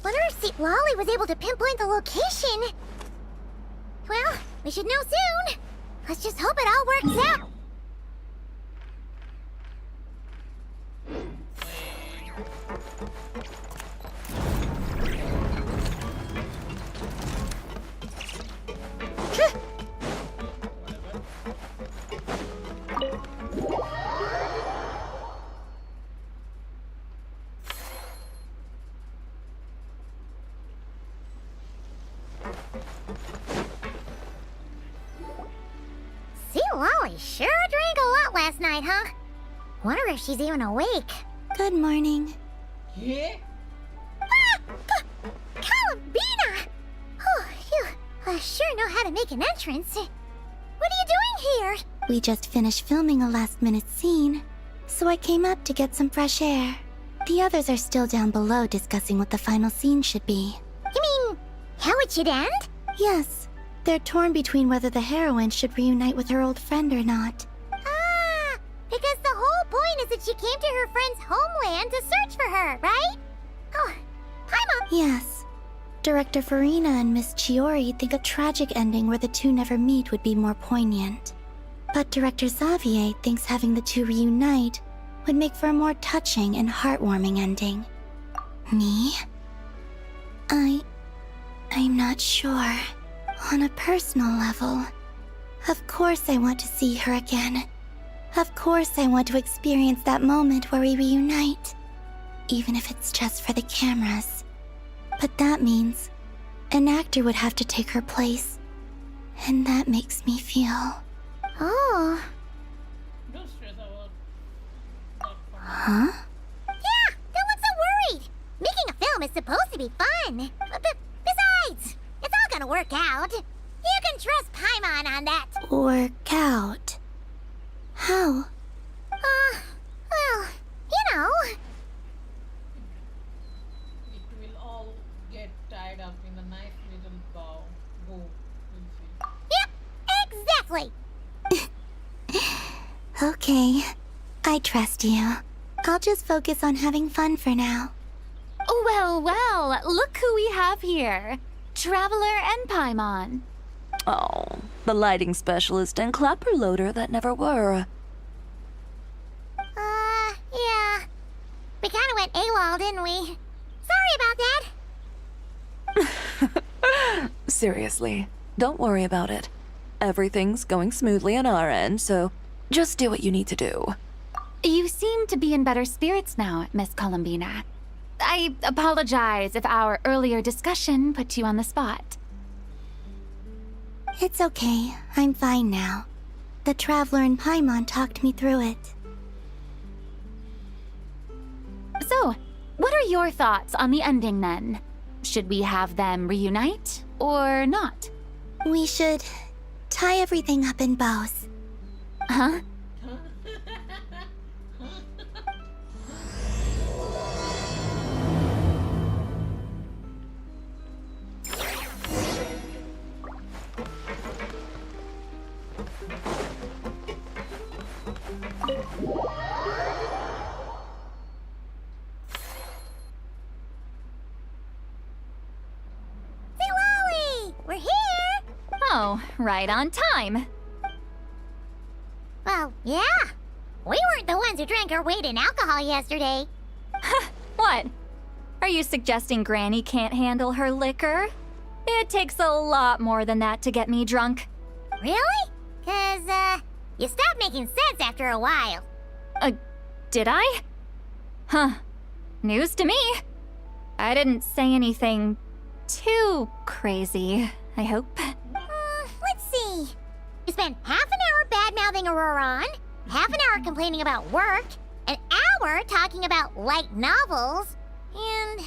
Wonder if Seat Lolly was able to pinpoint the location. Well, we should know soon. Let's just hope it all works out. Lolly sure drank a lot last night, huh? Wonder if she's even awake. Good morning. Yeah? Columbina! Oh, you sure know how to make an entrance. What are you doing here? We just finished filming a last-minute scene, so I came up to get some fresh air. The others are still down below discussing what the final scene should be. You mean, how it should end? Yes. They're torn between whether the heroine should reunite with her old friend or not. Ah, because the whole point is that she came to her friend's homeland to search for her, right? Oh, hi, Mom. Yes. Director Farina and Miss Chiori think a tragic ending where the two never meet would be more poignant. But Director Xavier thinks having the two reunite would make for a more touching and heartwarming ending. Me? I'm not sure. On a personal level, of course I want to see her again. Of course I want to experience that moment where we reunite, even if it's just for the cameras. But that means an actor would have to take her place, and that makes me feel... Oh. Don't stress about that. Huh? Yeah, don't look so worried. Making a film is supposed to be fun. Besides, it's all gonna work out. You can trust Paimon on that. Work out? How? Well, you know. It will all get tied up in a nice little bow. We'll see. Yep, exactly. Okay, I trust you. I'll just focus on having fun for now. Well, look who we have here. Traveler and Paimon. Oh, the lighting specialist and clapper loader that never were. Yeah. We kinda went AWOL, didn't we? Sorry about that. Seriously, don't worry about it. Everything's going smoothly on our end, so just do what you need to do. You seem to be in better spirits now, Miss Columbina. I apologize if our earlier discussion put you on the spot. It's okay. I'm fine now. The Traveler in Paimon talked me through it. So, what are your thoughts on the ending then? Should we have them reunite or not? We should tie everything up in bows. Huh? We're here! Oh, right on time. Well, yeah. We weren't the ones who drank our weight in alcohol yesterday. What? Are you suggesting Granny can't handle her liquor? It takes a lot more than that to get me drunk. Really? 'Cause, you stopped making sense after a while. Did I? Huh. News to me. I didn't say anything too crazy, I hope. Let's see. You spent half an hour bad-mouthing Auroron, half an hour complaining about work, an hour talking about light novels, and,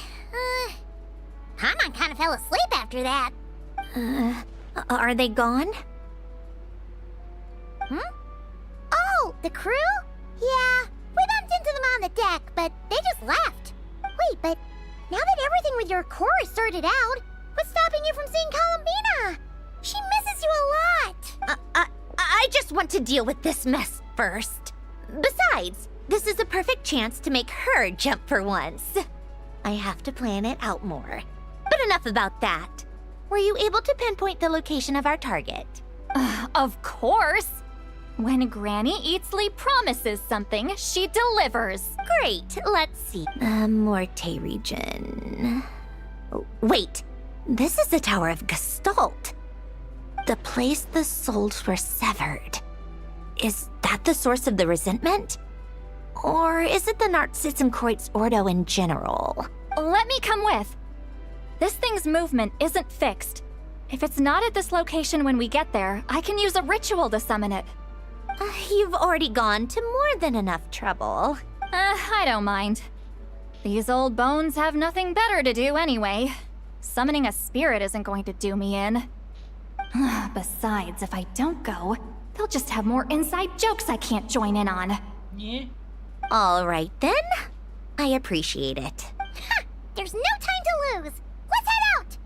Paimon kind of fell asleep after that. Are they gone? Oh, the crew? Yeah, we bumped into them on the deck, but they just left. Wait, but now that everything with your core is sorted out, what's stopping you from seeing Columbina? She misses you a lot. I just want to deal with this mess first. Besides, this is a perfect chance to make her jump for once. I have to plan it out more. But enough about that. Were you able to pinpoint the location of our target? Of course! When Granny Eatsley promises something, she delivers. Great, let's see. Morte region. Wait, this is the Tower of Gestalt. The place the souls were severed. Is that the source of the resentment? Or is it the Narcissism Ordo in general? Let me come with. This thing's movement isn't fixed. If it's not at this location when we get there, I can use a ritual to summon it. You've already gone to more than enough trouble. I don't mind. These old bones have nothing better to do anyway. Summoning a spirit isn't going to do me in. Besides, if I don't go, they'll just have more inside jokes I can't join in on. Yeah. All right then. I appreciate it. There's no time to lose. Let's head out.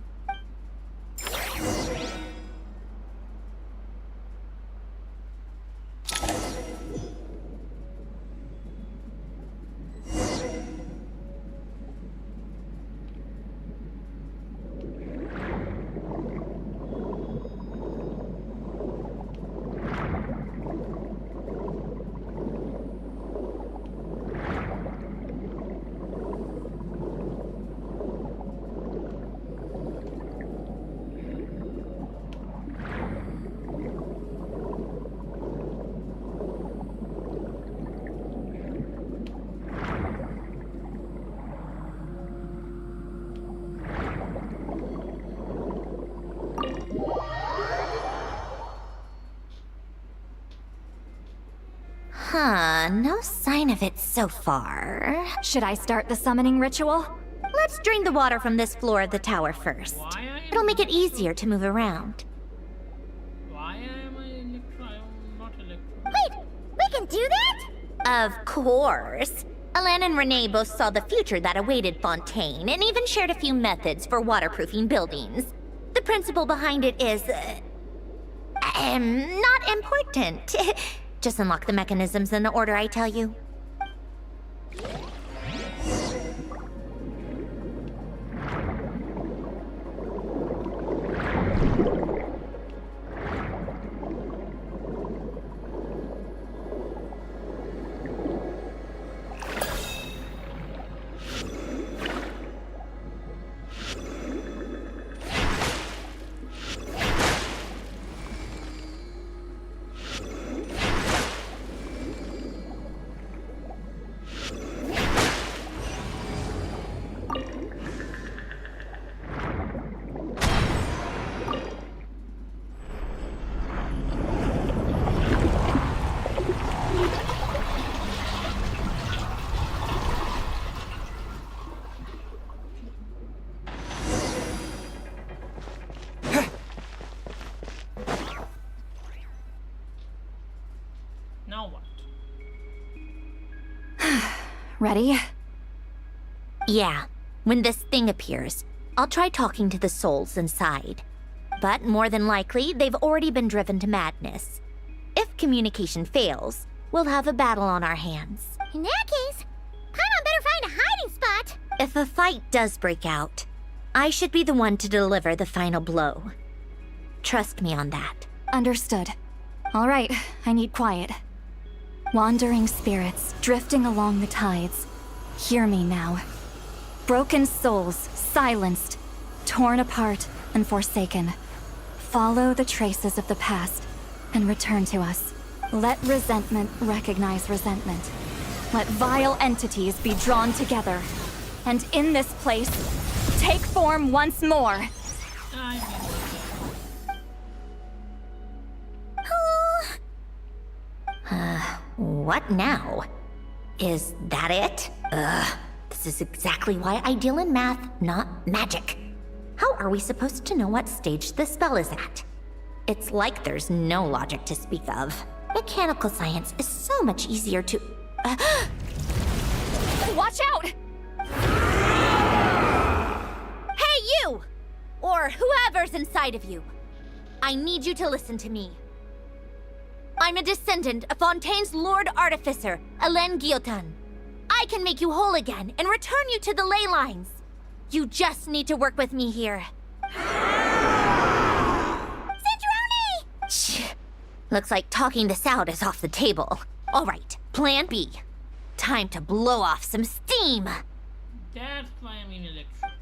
No sign of it so far. Should I start the summoning ritual? Let's drain the water from this floor of the tower first. It'll make it easier to move around. Why am I electro? I'm not electro. Wait, we can do that? Of course. Alan and Renee both saw the future that awaited Fontaine and even shared a few methods for waterproofing buildings. The principle behind it is... not important. Just unlock the mechanisms in the order I tell you. Ready? Yeah. When this thing appears, I'll try talking to the souls inside. But more than likely, they've already been driven to madness. If communication fails, we'll have a battle on our hands. In that case, Paimon better find a hiding spot. If a fight does break out, I should be the one to deliver the final blow. Trust me on that. Understood. All right, I need quiet. Wandering spirits, drifting along the tides. Hear me now. Broken souls, silenced, torn apart, and forsaken. Follow the traces of the past and return to us. Let resentment recognize resentment. Let vile entities be drawn together. And in this place, take form once more. What now? Is that it? This is exactly why I deal in math, not magic. How are we supposed to know what stage the spell is at? It's like there's no logic to speak of. Mechanical science is so much easier to... Watch out! Hey, you! Or whoever's inside of you. I need you to listen to me. I'm a descendant of Fontaine's Lord Artificer, Hélène Guillotin. I can make you whole again and return you to the ley lines. You just need to work with me here. Sandrone! Shh. Looks like talking this out is off the table. All right, plan B. Time to blow off some steam. That's why I'm in electric.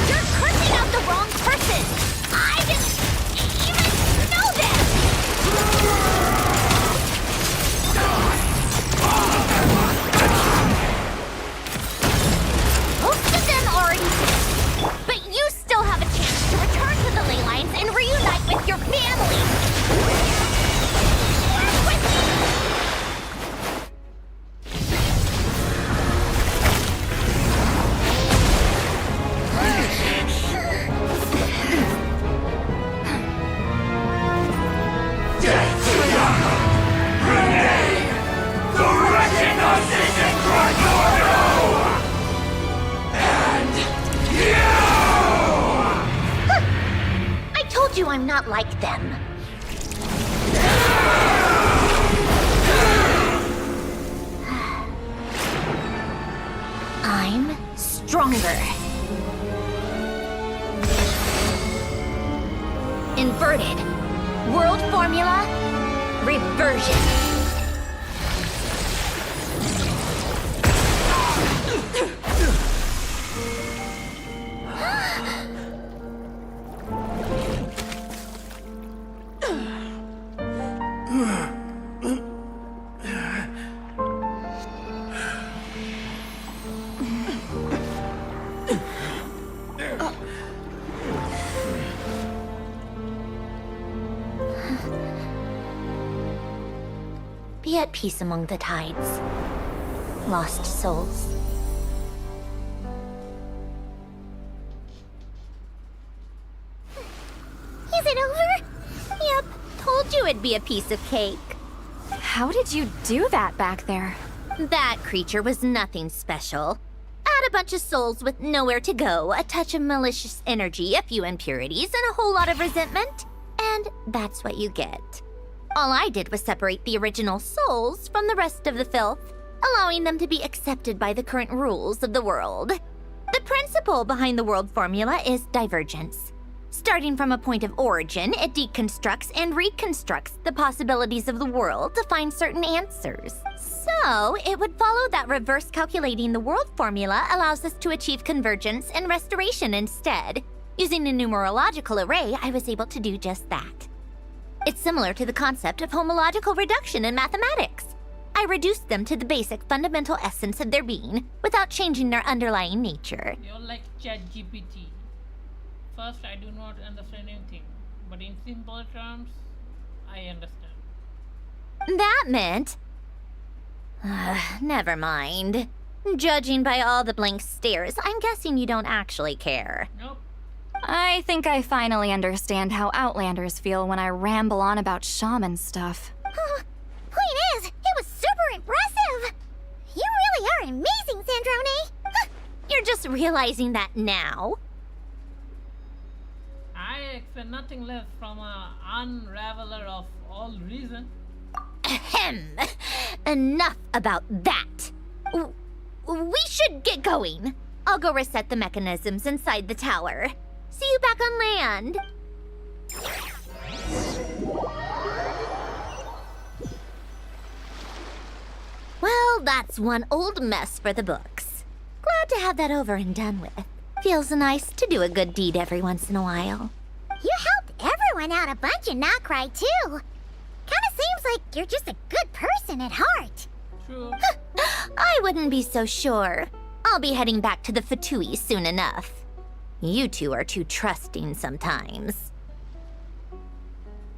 You're cursing out the wrong person! I didn't even know this! Most of them already did, but you still have a chance to return to the ley lines and reunite with your family! Work with me! I told you I'm not like them. I'm stronger. Inverted. World formula. Reversion. Be at peace among the tides. Lost souls. Is it over? Yep, told you it'd be a piece of cake. How did you do that back there? That creature was nothing special. Add a bunch of souls with nowhere to go, a touch of malicious energy, a few impurities, and a whole lot of resentment, and that's what you get. All I did was separate the original souls from the rest of the filth, allowing them to be accepted by the current rules of the world. The principle behind the world formula is divergence. Starting from a point of origin, it deconstructs and reconstructs the possibilities of the world to find certain answers. So, it would follow that reverse calculating the world formula allows us to achieve convergence and restoration instead. Using a numerological array, I was able to do just that. It's similar to the concept of homological reduction in mathematics. I reduced them to the basic fundamental essence of their being without changing their underlying nature. You're like ChatGPT. First, I do not understand anything, but in simple terms, I understand. That meant... never mind. Judging by all the blank stares, I'm guessing you don't actually care. Nope. I think I finally understand how Outlanders feel when I ramble on about shaman stuff. Point is, it was super impressive. You really are amazing, Sandrone. You're just realizing that now? I expect nothing less from an unraveler of all reason. Ahem. Enough about that. We should get going. I'll go reset the mechanisms inside the tower. See you back on land. Well, that's one old mess for the books. Glad to have that over and done with. Feels nice to do a good deed every once in a while. You helped everyone out a bunch in Not Cry, too. Kinda seems like you're just a good person at heart. True. I wouldn't be so sure. I'll be heading back to the Fatui soon enough. You two are too trusting sometimes.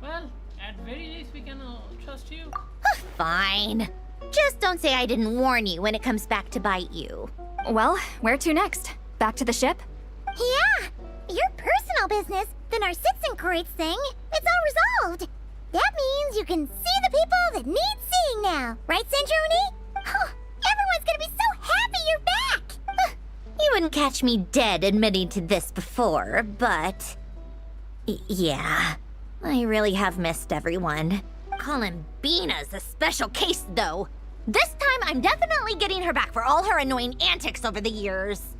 Well, at very least we can trust you. Fine. Just don't say I didn't warn you when it comes back to bite you. Well, where to next? Back to the ship? Yeah, your personal business, the Narcitsan thing, it's all resolved. That means you can see the people that need seeing now, right, Sandrone? Everyone's gonna be so happy you're back! You wouldn't catch me dead admitting to this before, but... yeah, I really have missed everyone. Columbina's a special case, though. This time, I'm definitely getting her back for all her annoying antics over the years.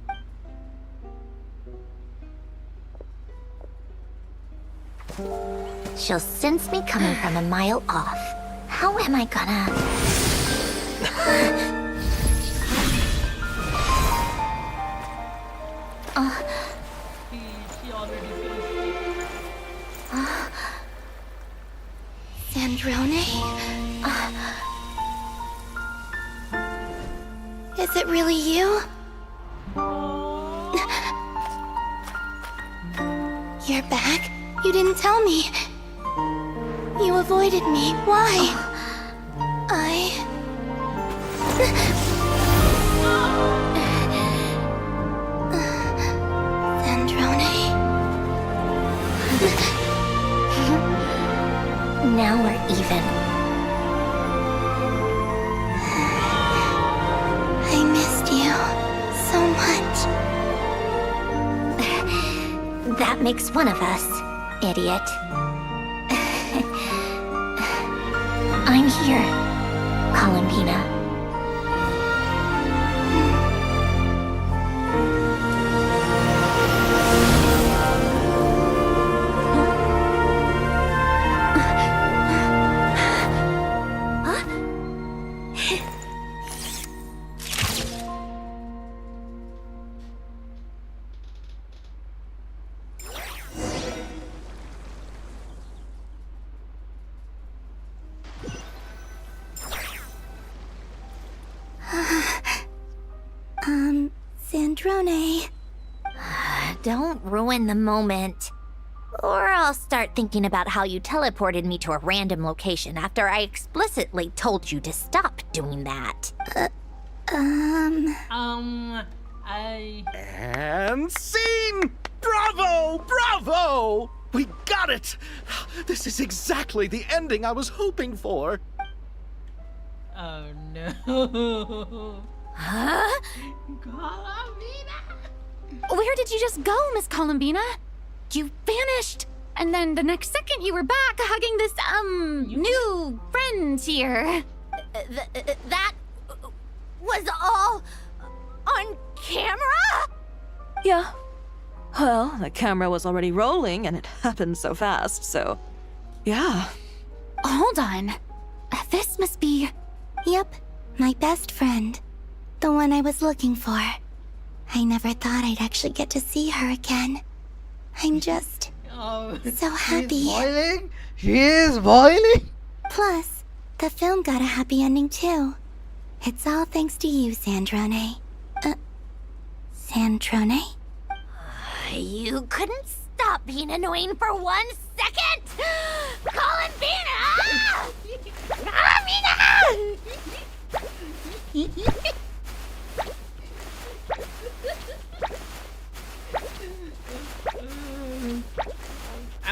She'll sense me coming from a mile off. How am I gonna... She already feels Sandrone? Is it really you? You're back? You didn't tell me. You avoided me. Why? Sandrone? Now we're even. I missed you so much. That makes one of us, idiot. I'm here, Columbina. Sandrone. Don't ruin the moment. Or I'll start thinking about how you teleported me to a random location after I explicitly told you to stop doing that. And scene! Bravo! Bravo! We got it! This is exactly the ending I was hoping for. Oh no. Huh? Columbina! Where did you just go, Miss Columbina? You vanished! And then the next second you were back hugging this, new friend here. That was all on camera? Yeah. Well, the camera was already rolling and it happened so fast, so... yeah. Hold on. This must be... Yep, my best friend. The one I was looking for. I never thought I'd actually get to see her again. I'm just so happy. She's boiling? She is boiling? Plus, the film got a happy ending too. It's all thanks to you, Sandrone. Sandrone? You couldn't stop being annoying for 1 second? Columbina! Columbina!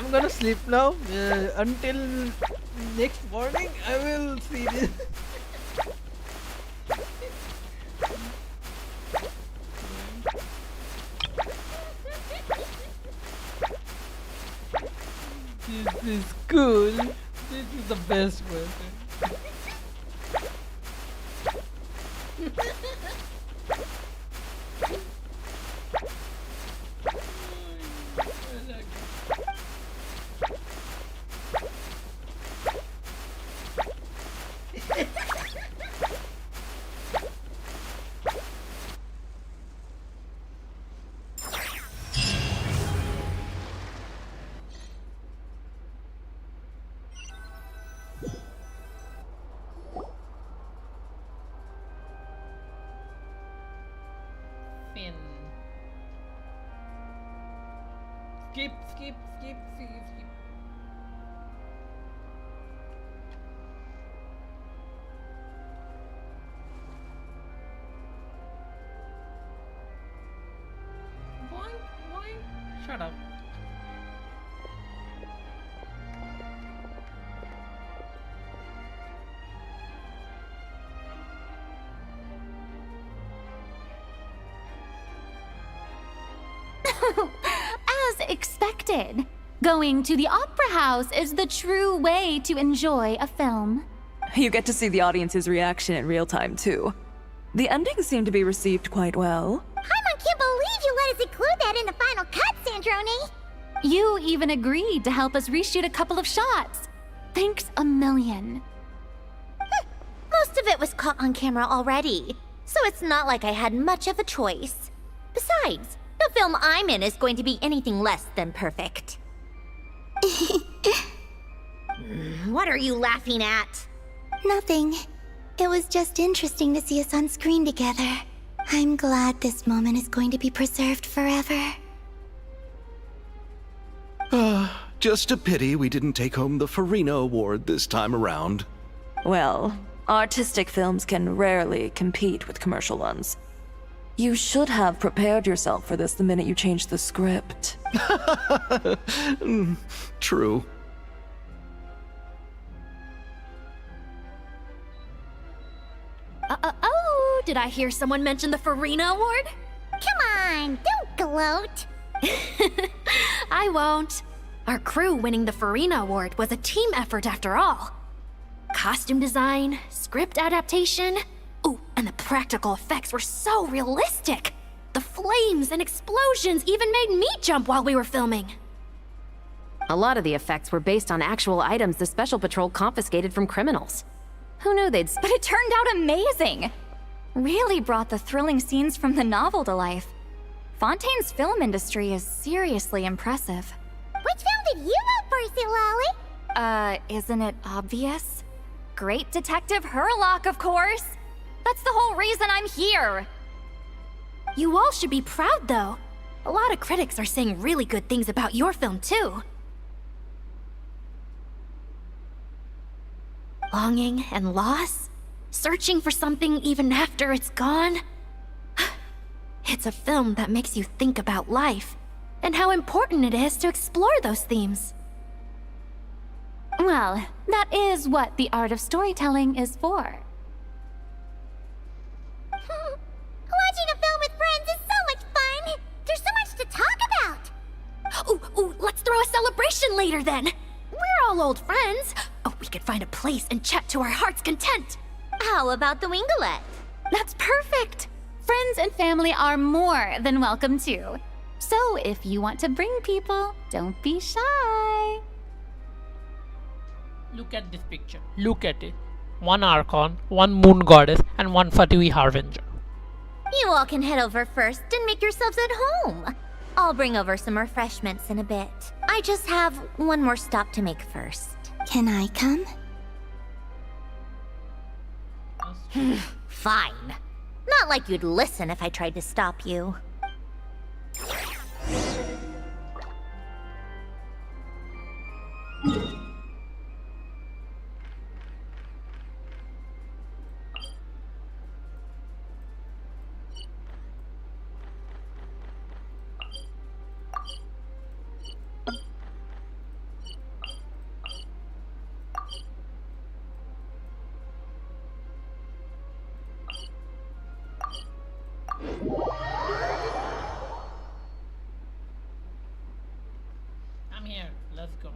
I'm gonna sleep now. Until next morning, I will see this. This is cool. This is the best version. Fin. Skip. Boing. Shut up. As expected, going to the opera house is the true way to enjoy a film. You get to see the audience's reaction in real time, too. The endings seem to be received quite well. Paimon can't believe you let us include that in the final cut, Sandrone! You even agreed to help us reshoot a couple of shots. Thanks a million. Most of it was caught on camera already, so it's not like I had much of a choice. Besides, the film I'm in is going to be anything less than perfect. What are you laughing at? Nothing. It was just interesting to see us on screen together. I'm glad this moment is going to be preserved forever. Just a pity we didn't take home the Farina Award this time around. Well, artistic films can rarely compete with commercial ones. You should have prepared yourself for this the minute you changed the script. True. Oh, did I hear someone mention the Farina Award? Come on, don't gloat. I won't. Our crew winning the Farina Award was a team effort after all. Costume design, script adaptation. Ooh, and the practical effects were so realistic. The flames and explosions even made me jump while we were filming. A lot of the effects were based on actual items the Special Patrol confiscated from criminals. Who knew they'd... But it turned out amazing! Really brought the thrilling scenes from the novel to life. Fontaine's film industry is seriously impressive. Which film did you vote for, Silali? Isn't it obvious? Great Detective Herlock, of course! That's the whole reason I'm here! You all should be proud, though. A lot of critics are saying really good things about your film, too. Longing and loss? Searching for something even after it's gone? It's a film that makes you think about life, and how important it is to explore those themes. Well, that is what the art of storytelling is for. Watching a film with friends is so much fun! There's so much to talk about! Ooh, let's throw a celebration later then! We're all old friends! Oh, we could find a place and chat to our heart's content! How about the Winglet? That's perfect! Friends and family are more than welcome too. So if you want to bring people, don't be shy. Look at this picture. Look at it. One Archon, one Moon Goddess, and one Fatui Harbinger. You all can head over first and make yourselves at home. I'll bring over some refreshments in a bit. I just have one more stop to make first. Can I come? Fine. Not like you'd listen if I tried to stop you. I'm here. Let's go.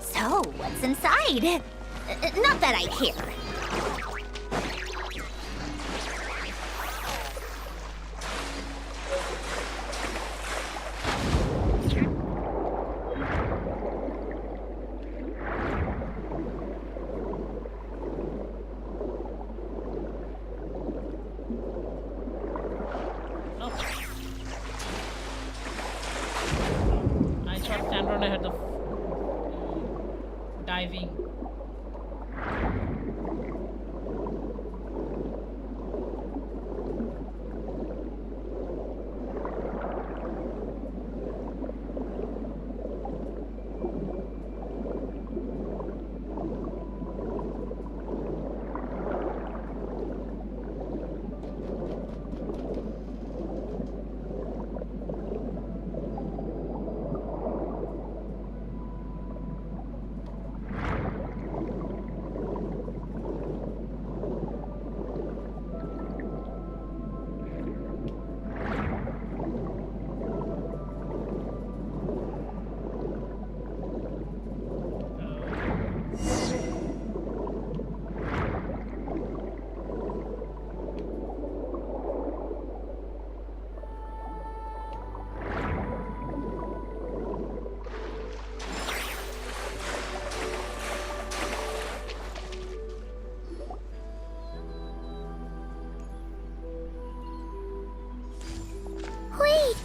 So, what's inside? Not that I care. I thought Sandrone had the diving. Wait!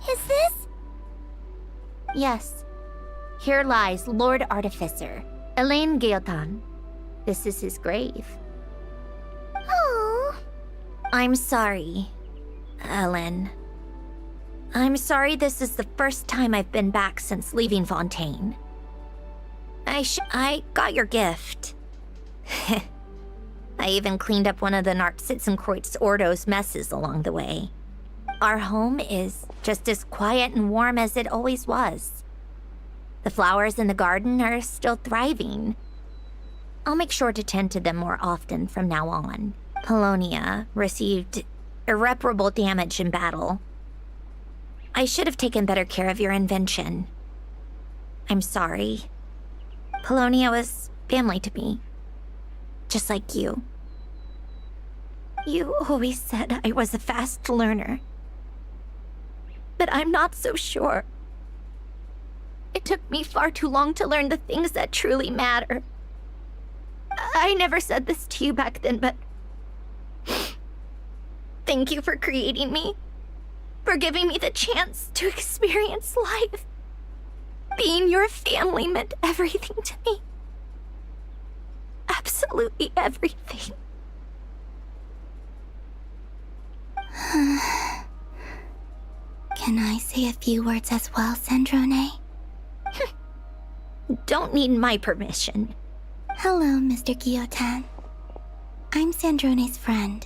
Is this? Yes. Here lies Lord Artificer, Elaine Gaeltan. This is his grave. Oh. I'm sorry, Ellen. I'm sorry this is the first time I've been back since leaving Fontaine. I got your gift. I even cleaned up one of the Narcitzenkreuz Ordo's messes along the way. Our home is just as quiet and warm as it always was. The flowers in the garden are still thriving. I'll make sure to tend to them more often from now on. Polonia received irreparable damage in battle. I should have taken better care of your invention. I'm sorry. Polonia was family to me. Just like you. You always said I was a fast learner. But I'm not so sure. It took me far too long to learn the things that truly matter. I never said this to you back then, but thank you for creating me. For giving me the chance to experience life. Being your family meant everything to me. Absolutely everything. Can I say a few words as well, Sandrone? Don't need my permission. Hello, Mr. Guillotin. I'm Sandrone's friend.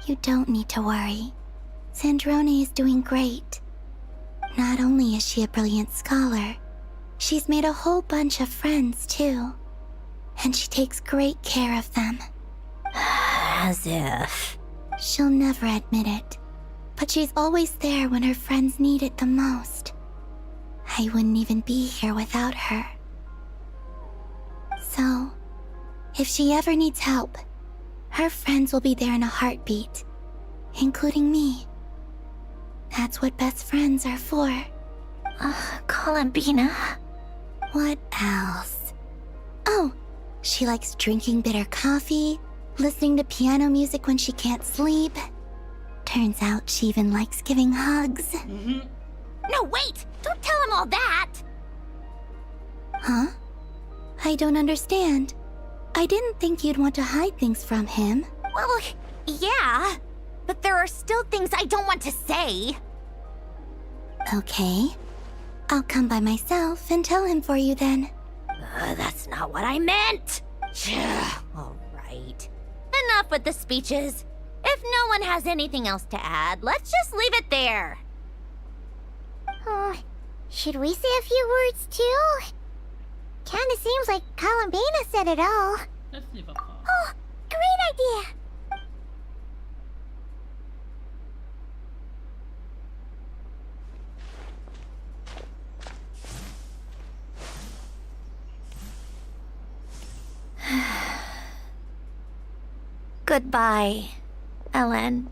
You don't need to worry. Sandrone is doing great. Not only is she a brilliant scholar, she's made a whole bunch of friends too. And she takes great care of them. As if. She'll never admit it, but she's always there when her friends need it the most. I wouldn't even be here without her. So, if she ever needs help, her friends will be there in a heartbeat, including me. That's what best friends are for. Columbina. What else? Oh, she likes drinking bitter coffee, listening to piano music when she can't sleep. Turns out she even likes giving hugs. No, wait! Don't tell him all that! Huh? I don't understand. I didn't think you'd want to hide things from him. Well, yeah. But there are still things I don't want to say. Okay. I'll come by myself and tell him for you then. That's not what I meant! All right. Enough with the speeches. If no one has anything else to add, let's just leave it there. Should we say a few words too? Kinda seems like Columbina said it all. Let's leave a call. Oh, great idea! Goodbye, Ellen.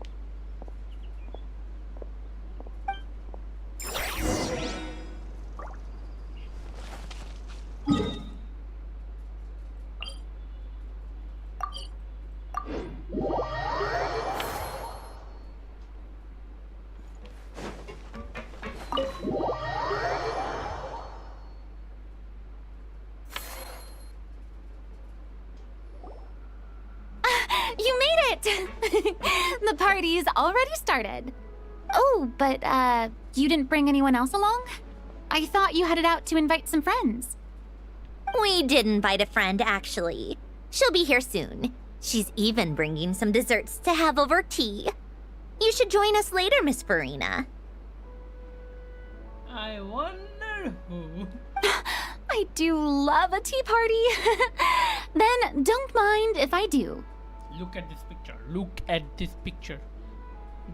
You made it! The party's already started. Oh, but, you didn't bring anyone else along? I thought you headed out to invite some friends. We did invite a friend, actually. She'll be here soon. She's even bringing some desserts to have over tea. You should join us later, Miss Farina. I wonder who. I do love a tea party. Then don't mind if I do. Look at this picture. Look at this picture.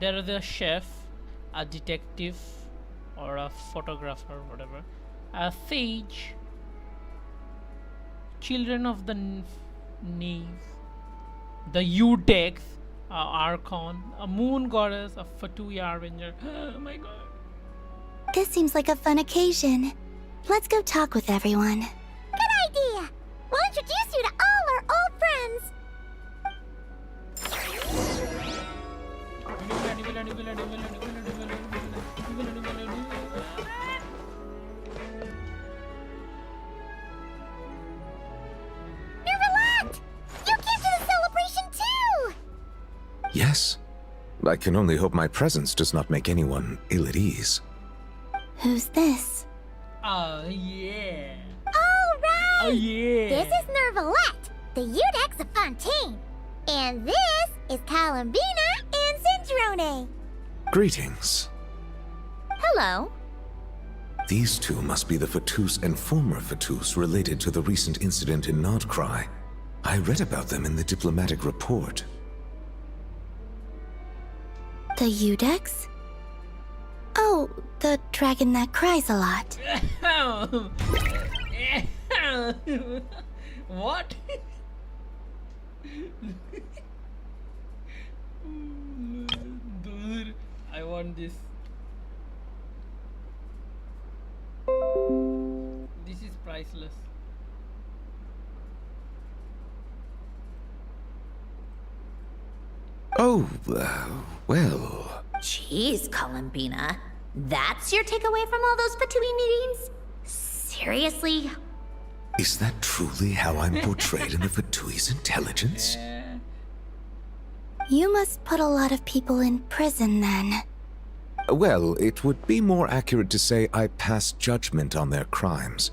There is a chef, a detective, or a photographer, whatever. A sage. Children of the Neve. The Udex, Archon, a moon goddess, a Fatui Avenger. Oh my god. This seems like a fun occasion. Let's go talk with everyone. Good idea! We'll introduce you to all our old friends! Nervalat! You came to the celebration too! Yes. I can only hope my presence does not make anyone ill at ease. Who's this? Oh yeah. Alright! Oh yeah. This is Nervalet, the Udex of Fontaine. And this is Columbina and Sandrone. Greetings. Hello. These two must be the Fatus and former Fatus related to the recent incident in Crai. I read about them in the diplomatic report. The Udex? Oh, the dragon that cries a lot. What? Dude, I want this. This is priceless. Oh, well. Jeez, Columbina. That's your takeaway from all those Fatui meetings? Seriously? Is that truly how I'm portrayed in the Fatui's intelligence? You must put a lot of people in prison then. Well, it would be more accurate to say I pass judgment on their crimes.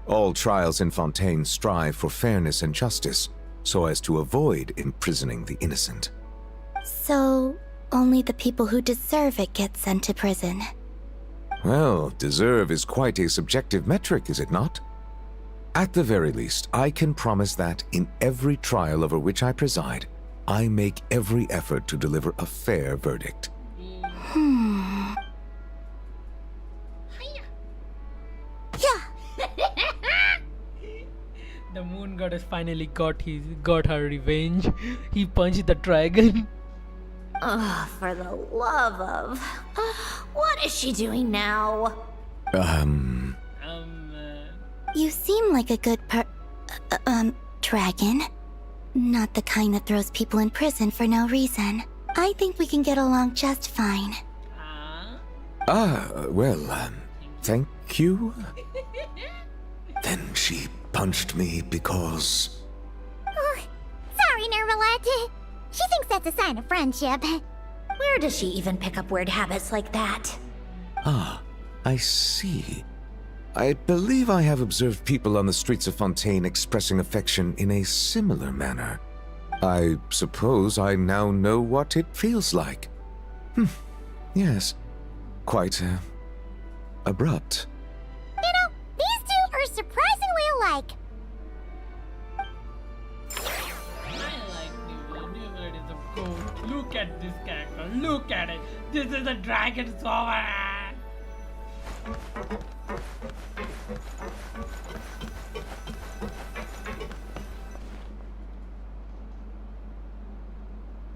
All trials in Fontaine strive for fairness and justice, so as to avoid imprisoning the innocent. So, only the people who deserve it get sent to prison. Well, deserve is quite a subjective metric, is it not? At the very least, I can promise that in every trial over which I preside, I make every effort to deliver a fair verdict. The moon goddess finally got her revenge. He punched the dragon. Oh, for the love of... What is she doing now? You seem like a good dragon. Not the kind that throws people in prison for no reason. I think we can get along just fine. Thank you? Then she punched me because... Sorry, Nermalette. She thinks that's a sign of friendship. Where does she even pick up weird habits like that? Ah, I see. I believe I have observed people on the streets of Fontaine expressing affection in a similar manner. I suppose I now know what it feels like. Yes. Quite, abrupt. You know, these two are surprisingly alike. Look at this character. Look at it. This is a dragon sword.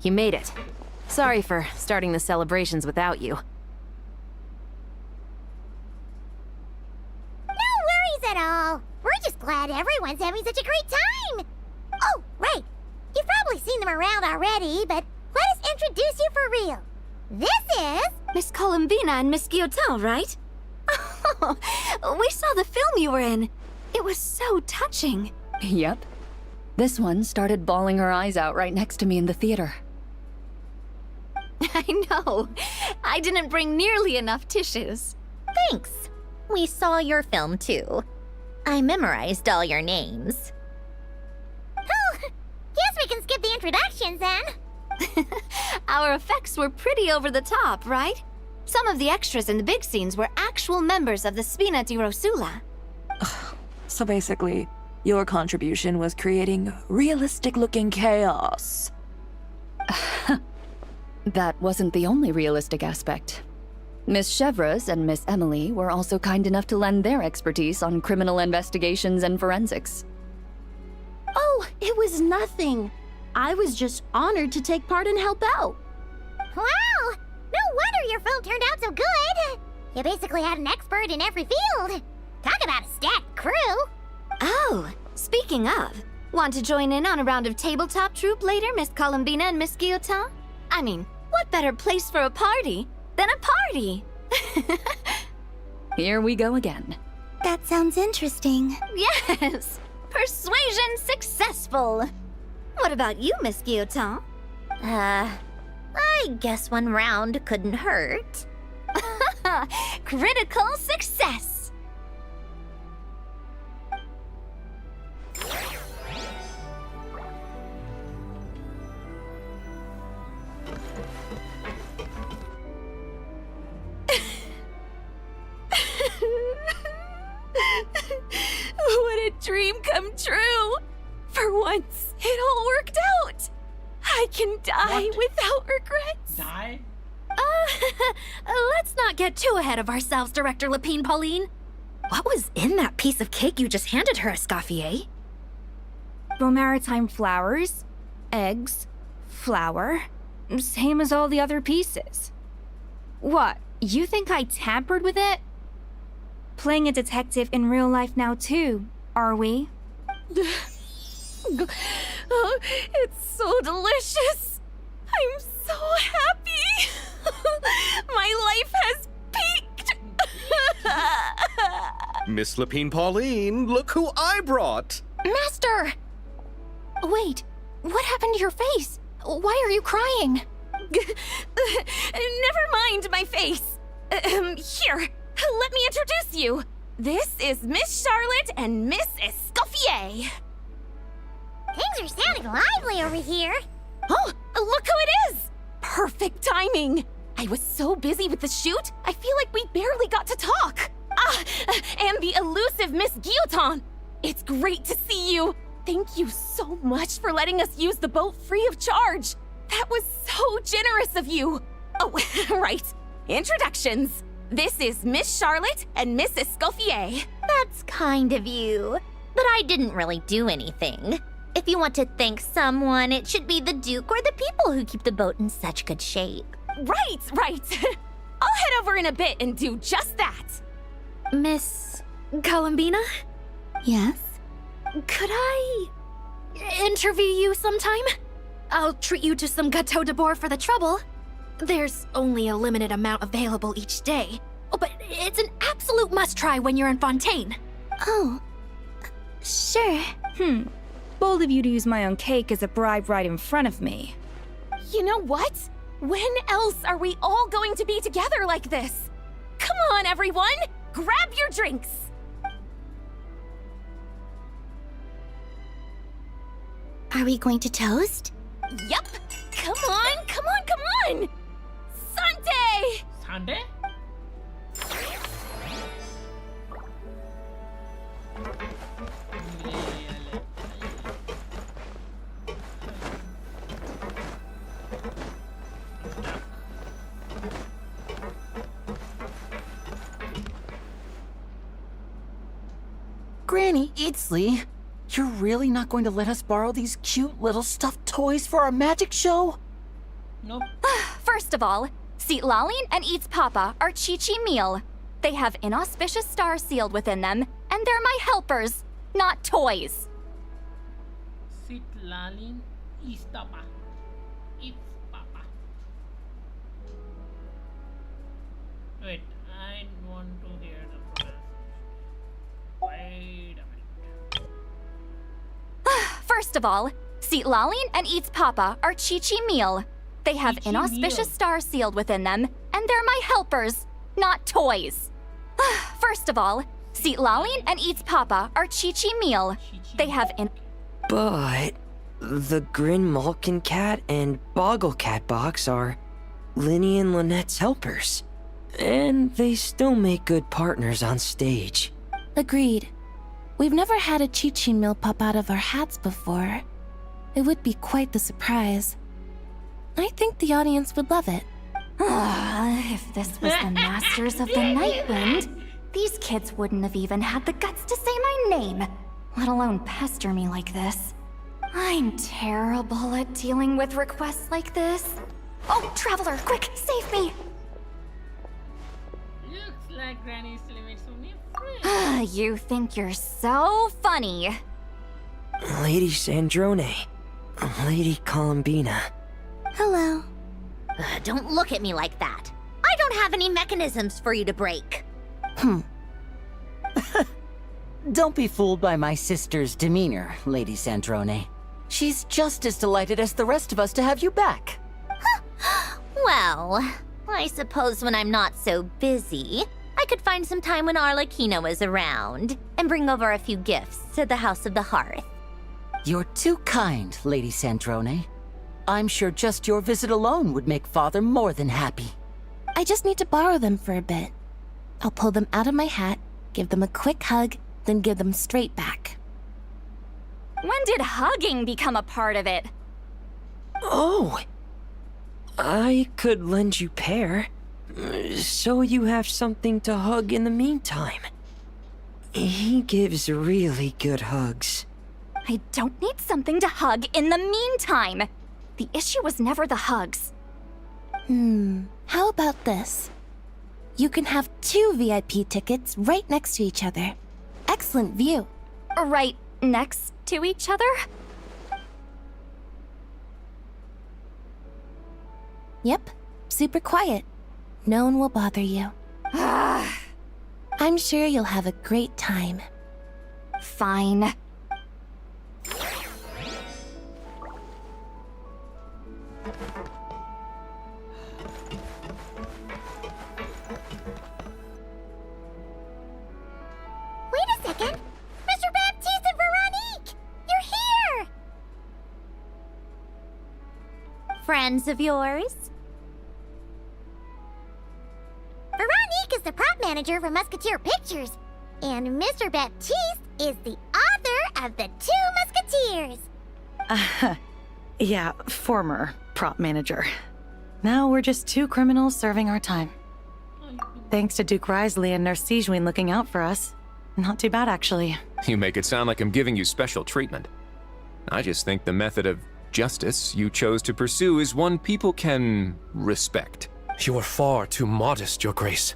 You made it. Sorry for starting the celebrations without you. No worries at all. We're just glad everyone's having such a great time. Oh, right. You've probably seen them around already, but let us introduce you for real. This is... Miss Colombina and Miss Guillotin, right? Oh, we saw the film you were in. It was so touching. Yep. This one started bawling her eyes out right next to me in the theater. I know. I didn't bring nearly enough tissues. Thanks. We saw your film too. I memorized all your names. Oh, guess we can skip the introductions then. Our effects were pretty over the top, right? Some of the extras in the big scenes were actual members of the Spina di Rosula. So basically, your contribution was creating realistic-looking chaos. That wasn't the only realistic aspect. Miss Chevreuse and Miss Emily were also kind enough to lend their expertise on criminal investigations and forensics. Oh, it was nothing. I was just honored to take part and help out. Wow! No wonder your film turned out so good. You basically had an expert in every field. Talk about a stacked crew. Oh, speaking of, want to join in on a round of tabletop troupe later, Miss Colombina and Miss Guillotin? I mean, what better place for a party than a party? Here we go again. That sounds interesting. Yes! Persuasion successful! What about you, Miss Guillotin? I guess one round couldn't hurt. Critical success! What a dream come true! For once, it all worked out! I can die without regrets! Die? Let's not get too ahead of ourselves, Director Lapine Pauline. What was in that piece of cake you just handed her, Escoffier? Maritime flowers, eggs, flour, same as all the other pieces. What, you think I tampered with it? Playing a detective in real life now too, are we? Oh, it's so delicious! I'm so happy! My life has peaked! Miss Lapine Pauline, look who I brought! Master! Wait, what happened to your face? Why are you crying? Never mind my face. Here, let me introduce you. This is Miss Charlotte and Miss Escoffier. Things are sounding lively over here. Oh, look who it is! Perfect timing! I was so busy with the shoot, I feel like we barely got to talk. And the elusive Miss Guillotin! It's great to see you! Thank you so much for letting us use the boat free of charge! That was so generous of you! Oh, right. Introductions. This is Miss Charlotte and Miss Escoffier. That's kind of you. But I didn't really do anything. If you want to thank someone, it should be the Duke or the people who keep the boat in such good shape. Right. I'll head over in a bit and do just that. Miss Columbina? Yes? Could I interview you sometime? I'll treat you to some gâteau de bourg for the trouble. There's only a limited amount available each day. Oh, but it's an absolute must-try when you're in Fontaine. Oh, sure. Bold of you to use my own cake as a bribe right in front of me. You know what? When else are we all going to be together like this? Come on, everyone! Grab your drinks! Are we going to toast? Yup! Come on! Sunday! Sunday? Granny, it's Lee. You're really not going to let us borrow these cute little stuffed toys for our magic show? Nope. First of all, Seat Lalin and Eats Papa are Chi-Chi meal. They have inauspicious stars sealed within them, and they're my helpers, not toys. Sit Lalin is Papa. It's Papa. Wait, I want to hear the pronunciation. Wait a minute. First of all, Seat Lalin and Eats Papa are Chi-Chi meal. They have Chi-Chi inauspicious meal. stars sealed within them, and they're my helpers, not toys. First of all, Seat Lalin and Eats Papa are Chi-Chi meal. They have But the Grin Malkin Cat and Boggle Cat box are Linny and Lynette's helpers. And they still make good partners on stage. Agreed. We've never had a Chi-Chi meal pop out of our hats before. It would be quite the surprise. I think the audience would love it. If this was the Masters of the Night Wind, these kids wouldn't have even had the guts to say my name, let alone pester me like this. I'm terrible at dealing with requests like this. Oh, Traveler, quick, save me! Looks like Granny still makes so many friends. You think you're so funny. Lady Sandrone. Lady Columbina. Hello. Don't look at me like that. I don't have any mechanisms for you to break. Don't be fooled by my sister's demeanor, Lady Sandrone. She's just as delighted as the rest of us to have you back. Well, I suppose when I'm not so busy, I could find some time when Arlecchino is around and bring over a few gifts to the House of the Hearth. You're too kind, Lady Sandrone. I'm sure just your visit alone would make Father more than happy. I just need to borrow them for a bit. I'll pull them out of my hat, give them a quick hug, then give them straight back. When did hugging become a part of it? Oh! I could lend you pair, so you have something to hug in the meantime. He gives really good hugs. I don't need something to hug in the meantime. The issue was never the hugs. How about this? You can have 2 VIP tickets right next to each other. Excellent view. Right next to each other? Yep, super quiet. No one will bother you. I'm sure you'll have a great time. Fine. Wait a second! Mr. Baptiste and Veronique! You're here! Friends of yours? the prop manager for Musketeer Pictures. And Mr. Baptiste is the author of The Two Musketeers. Yeah, former prop manager. Now we're just two criminals serving our time. Thanks to Duke Risley and Nurse Sijuin looking out for us. Not too bad, actually. You make it sound like I'm giving you special treatment. I just think the method of justice you chose to pursue is one people can respect. You are far too modest, Your Grace.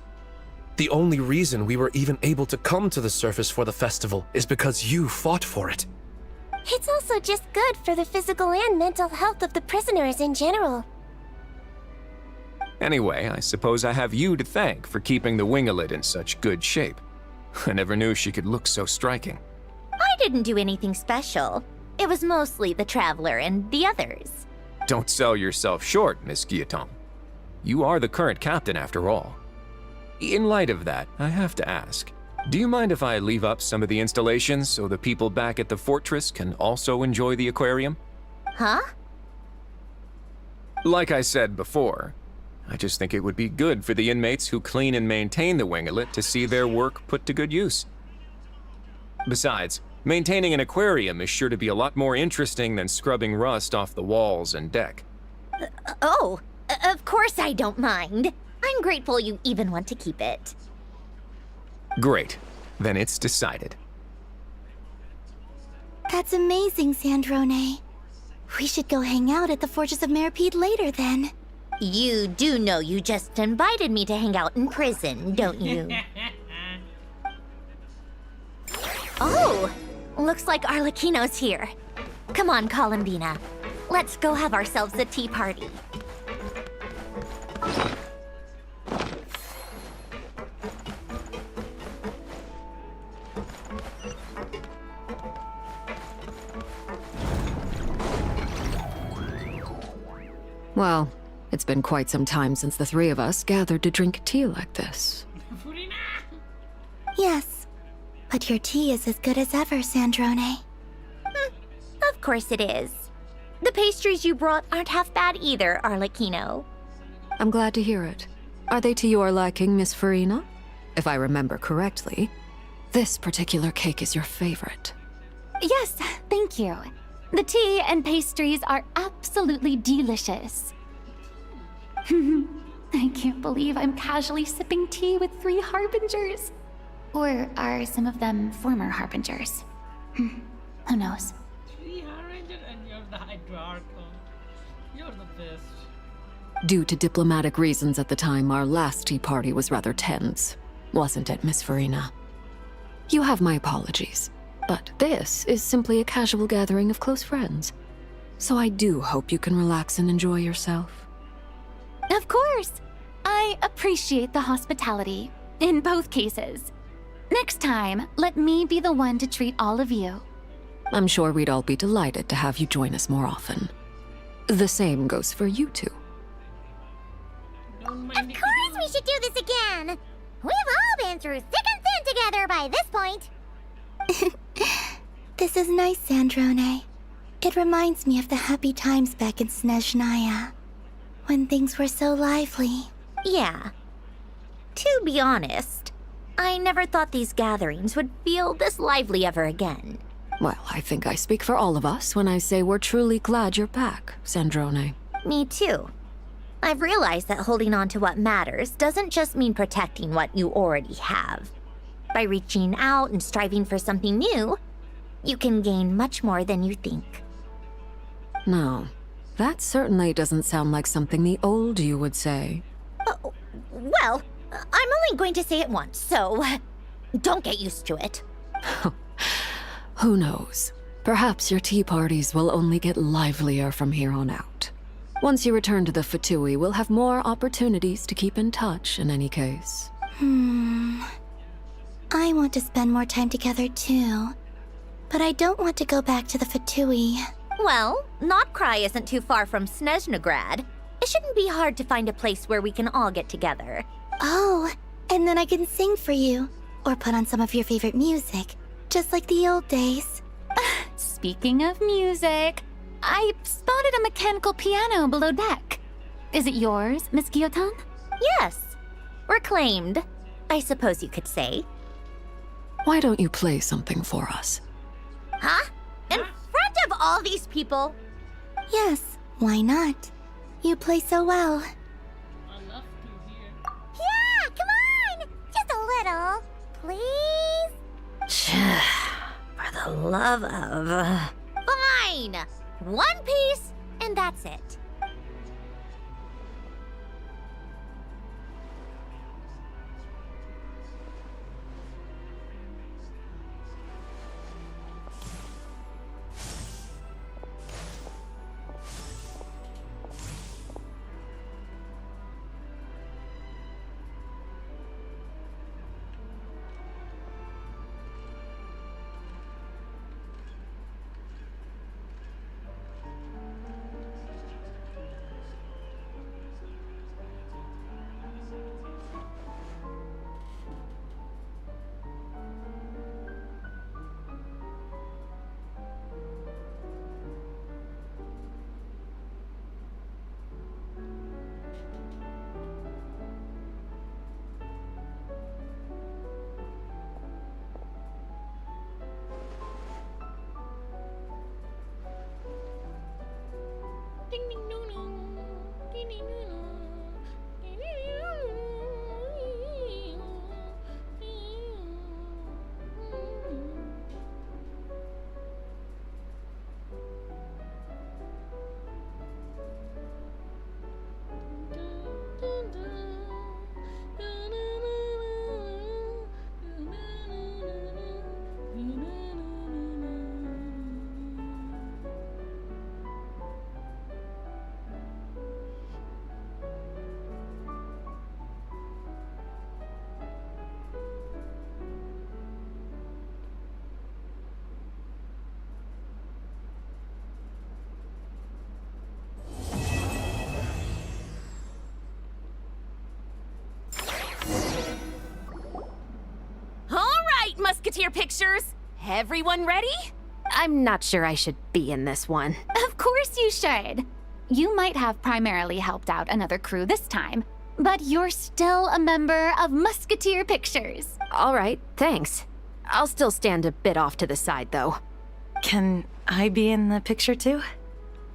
The only reason we were even able to come to the surface for the festival is because you fought for it. It's also just good for the physical and mental health of the prisoners in general. Anyway, I suppose I have you to thank for keeping the winglet in such good shape. I never knew she could look so striking. I didn't do anything special. It was mostly the Traveler and the others. Don't sell yourself short, Miss Guillotin. You are the current captain, after all. In light of that, I have to ask, do you mind if I leave up some of the installations so the people back at the fortress can also enjoy the aquarium? Huh? Like I said before, I just think it would be good for the inmates who clean and maintain the winglet to see their work put to good use. Besides, maintaining an aquarium is sure to be a lot more interesting than scrubbing rust off the walls and deck. Of course I don't mind. I'm grateful you even want to keep it. Great. Then it's decided. That's amazing, Sandrone. We should go hang out at the Fortress of Meripede later then. You do know you just invited me to hang out in prison, don't you? Oh, looks like Arlecchino's here. Come on, Columbina. Let's go have ourselves a tea party. Well, it's been quite some time since the three of us gathered to drink tea like this. Yes, but your tea is as good as ever, Sandrone. Of course it is. The pastries you brought aren't half bad either, Arlecchino. I'm glad to hear it. Are they to your liking, Miss Farina? If I remember correctly, this particular cake is your favorite. Yes, thank you. The tea and pastries are absolutely delicious. I can't believe I'm casually sipping tea with 3 harbingers. Or are some of them former harbingers? Who knows? 3 harbingers and you're the Hydrarchal. You're the best. Due to diplomatic reasons at the time, our last tea party was rather tense. Wasn't it, Miss Farina? You have my apologies. But this is simply a casual gathering of close friends. So I do hope you can relax and enjoy yourself. Of course! I appreciate the hospitality, in both cases. Next time, let me be the one to treat all of you. I'm sure we'd all be delighted to have you join us more often. The same goes for you two. Of course we should do this again! We've all been through thick and thin together by this point. This is nice, Sandrone. It reminds me of the happy times back in Snezhnaya, when things were so lively. Yeah. To be honest, I never thought these gatherings would feel this lively ever again. Well, I think I speak for all of us when I say we're truly glad you're back, Sandrone. Me too. I've realized that holding on to what matters doesn't just mean protecting what you already have. By reaching out and striving for something new, you can gain much more than you think. No, that certainly doesn't sound like something the old you would say. Well, I'm only going to say it once, so don't get used to it. Who knows? Perhaps your tea parties will only get livelier from here on out. Once you return to the Fatui, we'll have more opportunities to keep in touch in any case. I want to spend more time together too. But I don't want to go back to the Fatui. Well, not Crai isn't too far from Snezhnograd. It shouldn't be hard to find a place where we can all get together. Oh, and then I can sing for you. Or put on some of your favorite music. Just like the old days. Speaking of music, I spotted a mechanical piano below deck. Is it yours, Miss Guillotin? Yes. Reclaimed. I suppose you could say. Why don't you play something for us? Huh? In front of all these people? Yes, why not? You play so well. Yeah, come on! Just a little, please? For the love of... Fine! One piece, and that's it. Musketeer pictures. Everyone ready? I'm not sure I should be in this one. Of course you should. You might have primarily helped out another crew this time, but you're still a member of Musketeer Pictures. All right, thanks. I'll still stand a bit off to the side, though. Can I be in the picture too?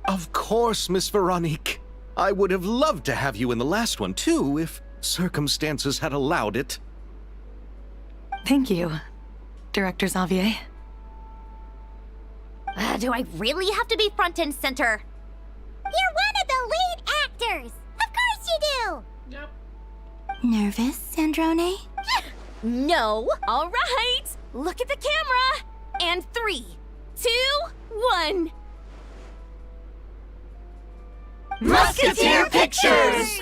Of course, Miss Veronique. I would have loved to have you in the last one too, if circumstances had allowed it. Thank you, Director Xavier. Do I really have to be front and center? You're one of the lead actors! Of course you do! Nervous, Sandrone? No. All right. Look at the camera. And 3, 2, 1. Musketeer Pictures!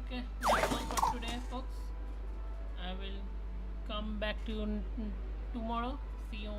Okay, that's all for today, folks. I will come back to you tomorrow. See you.